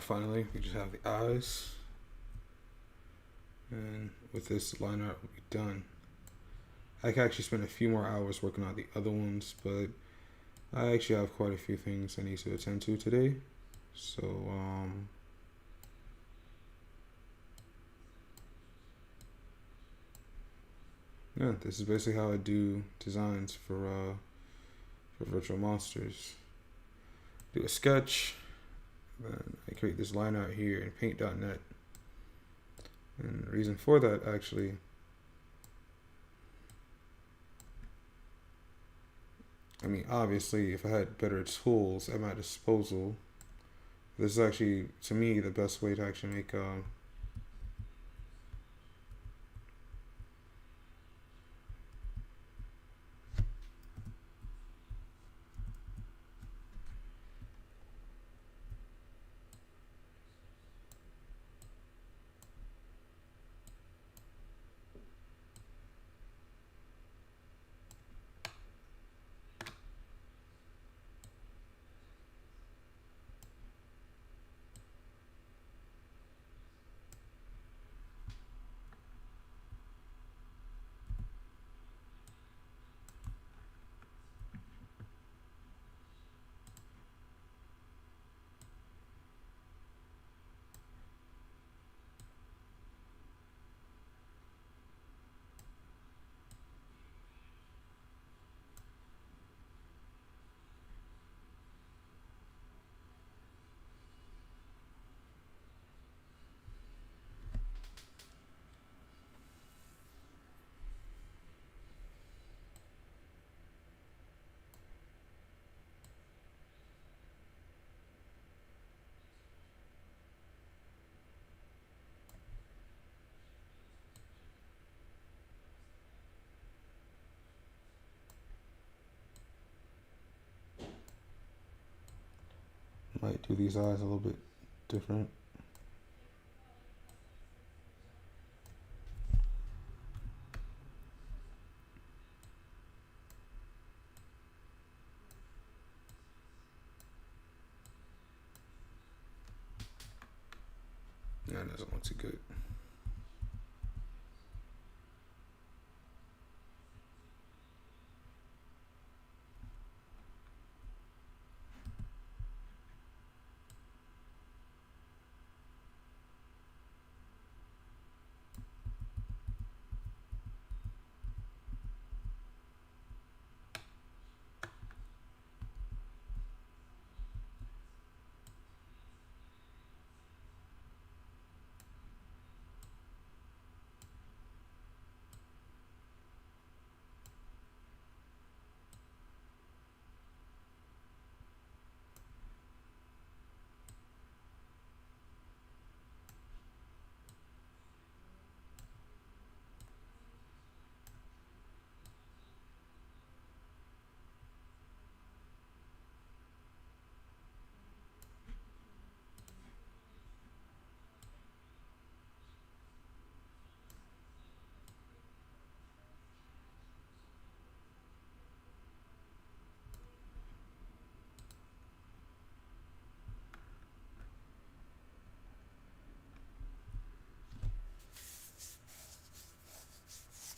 Finally, we just have the eyes. And with this line art, we'll be done. I could actually spend a few more hours working on the other ones, but I actually have quite a few things I need to attend to today. So, yeah, this is basically how I do designs for virtual monsters. Do a sketch, then I create this line art here in paint.net. And the reason for that, actually, I mean, obviously, if I had better tools at my disposal, this is actually, to me, the best way to actually make might do these eyes a little bit different. Yeah, that doesn't look too good.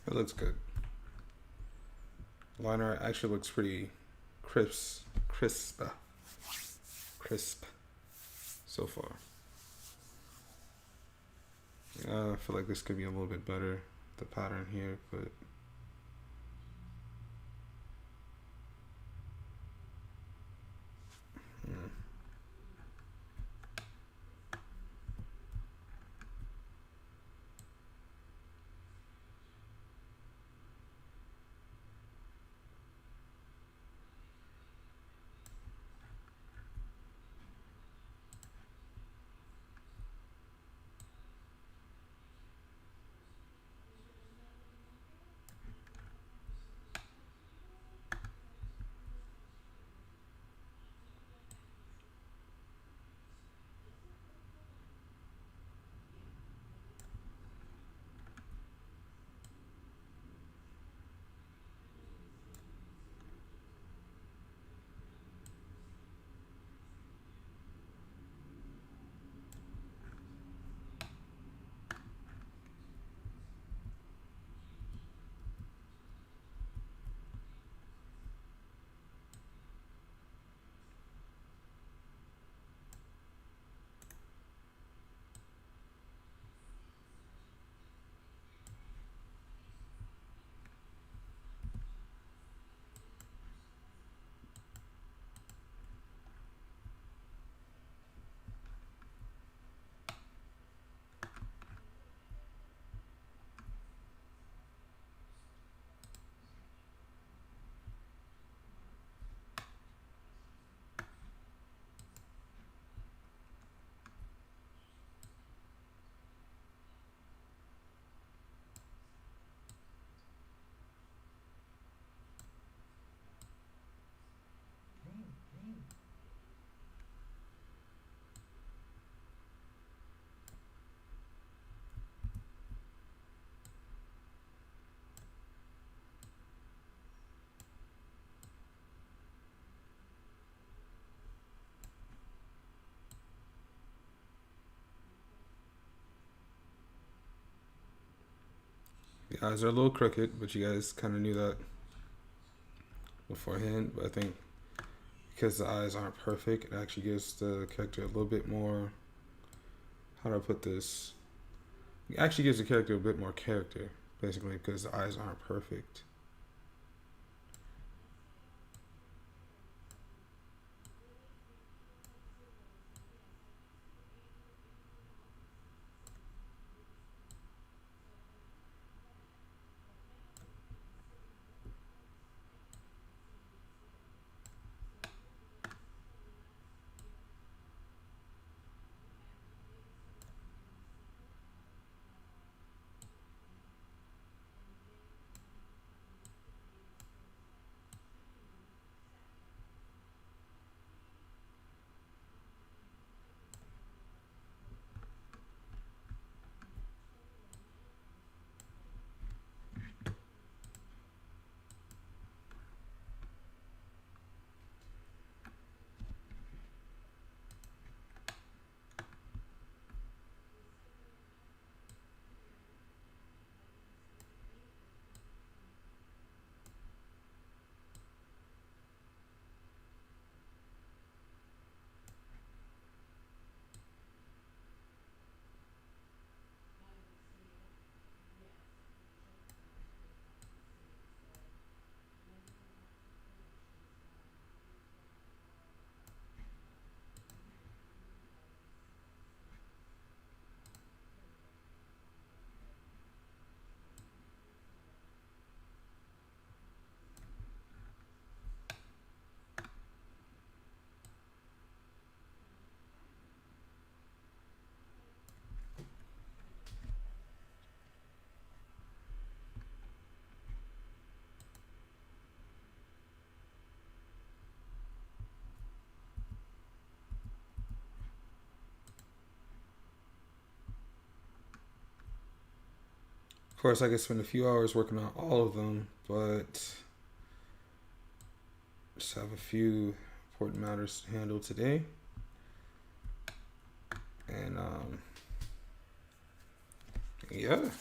It looks good. Lineart actually looks pretty crisp so far. I feel like this could be a little bit better, the pattern here, but the eyes are a little crooked, but you guys kind of knew that beforehand. But I think because the eyes aren't perfect, it actually gives the character a little bit more, how do I put this? It actually gives the character a bit more character, basically, because the eyes aren't perfect. Of course, I could spend a few hours working on all of them, but just have a few important matters to handle today. And yeah,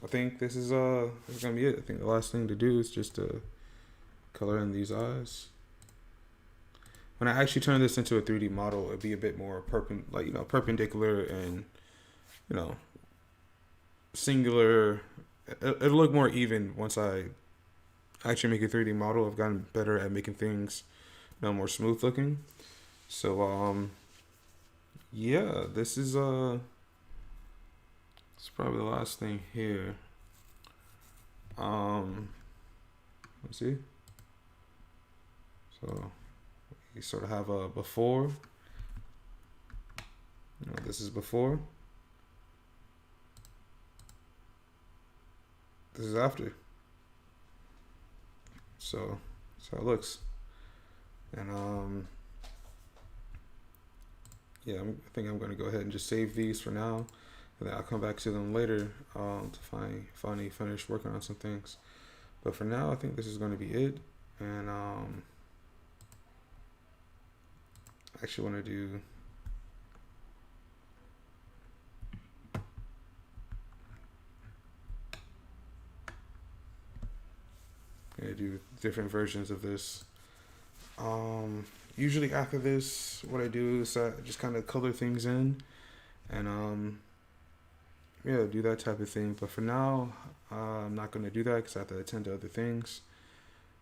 I think this is gonna be it. I think the last thing to do is just to color in these eyes. When I actually turn this into a 3D model, it'd be a bit more perpendicular and singular. It'll look more even once I actually make a 3D model. I've gotten better at making things more smooth looking. So yeah, this is it's probably the last thing here. Let's see. So you sort of have a before. This is before. This is after. So that's how it looks. And yeah, I think I'm gonna go ahead and just save these for now, and then I'll come back to them later to finally finish working on some things. But for now, I think this is gonna be it. And I actually want to do different versions of this. Usually after this, what I do is I just kind of color things in and yeah, do that type of thing. But for now, I'm not going to do that because I have to attend to other things.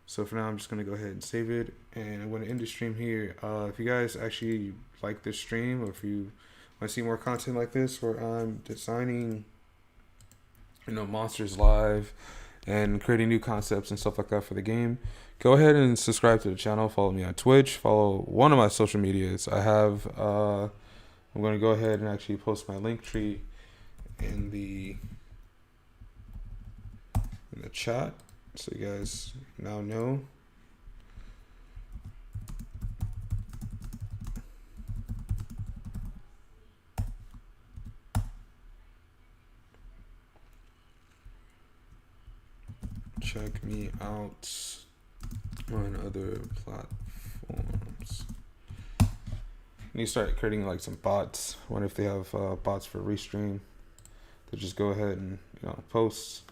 So for now, I'm just going to go ahead and save it. And I'm going to end the stream here. If you guys actually like this stream, or if you want to see more content like this where I'm designing monsters live and creating new concepts and stuff like that for the game, go ahead and subscribe to the channel. Follow me on Twitch. Follow one of my social medias. I have I'm going to go ahead and actually post my link tree in the chat, so you guys now know. Check me out on other platforms. I need to start creating like some bots. I wonder if they have bots for Restream to just go ahead and post.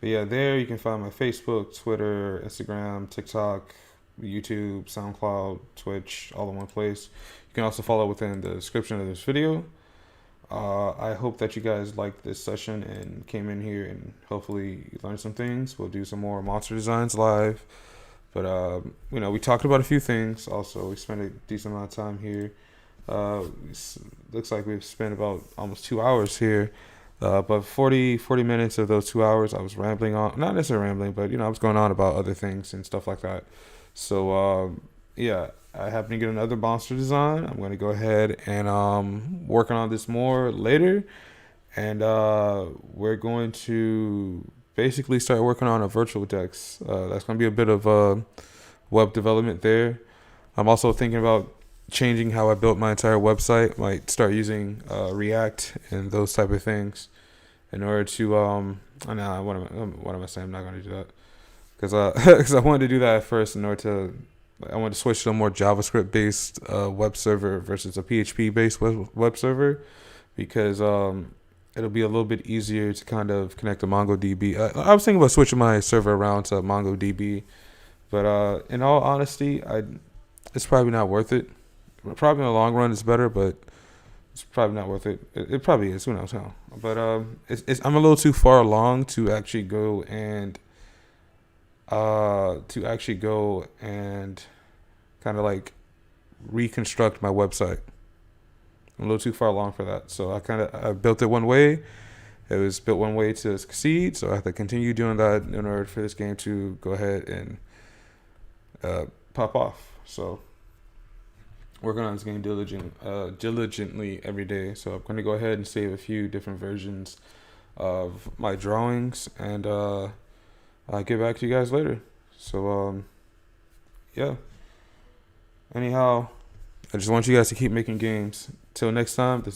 But yeah, there you can find my Facebook, Twitter, Instagram, TikTok, YouTube, Soundcloud, Twitch, all in one place. You can also follow within the description of this video. I hope that you guys liked this session and came in here and hopefully you learned some things. We'll do some more monster designs live. But, we talked about a few things. Also, we spent a decent amount of time here. Looks like we've spent about almost 2 hours here. But 40 minutes of those 2 hours, I was rambling on. Not necessarily rambling, but, I was going on about other things and stuff like that. So, yeah, I happen to get another monster design. I'm going to go ahead and working on this more later. And we're going to basically start working on a virtual dex. That's going to be a bit of web development there. I'm also thinking about changing how I built my entire website. Might start using React and those type of things in order to what am I saying? I'm not going to do that because I wanted to do that at first in order to I want to switch to a more JavaScript based web server versus a PHP based web server, because it'll be a little bit easier to kind of connect to MongoDB. I was thinking about switching my server around to MongoDB, but in all honesty, it's probably not worth it. Probably in the long run it's better, but it's probably not worth it. It probably is. Who knows how? But I'm a little too far along to actually go and kind of like reconstruct my website. I'm a little too far along for that. So I built it one way. It was built one way to succeed. So I have to continue doing that in order for this game to go ahead and pop off. So working on this game diligently every day. So I'm going to go ahead and save a few different versions of my drawings, and I'll get back to you guys later. So yeah. Anyhow, I just want you guys to keep making games. Till next time, this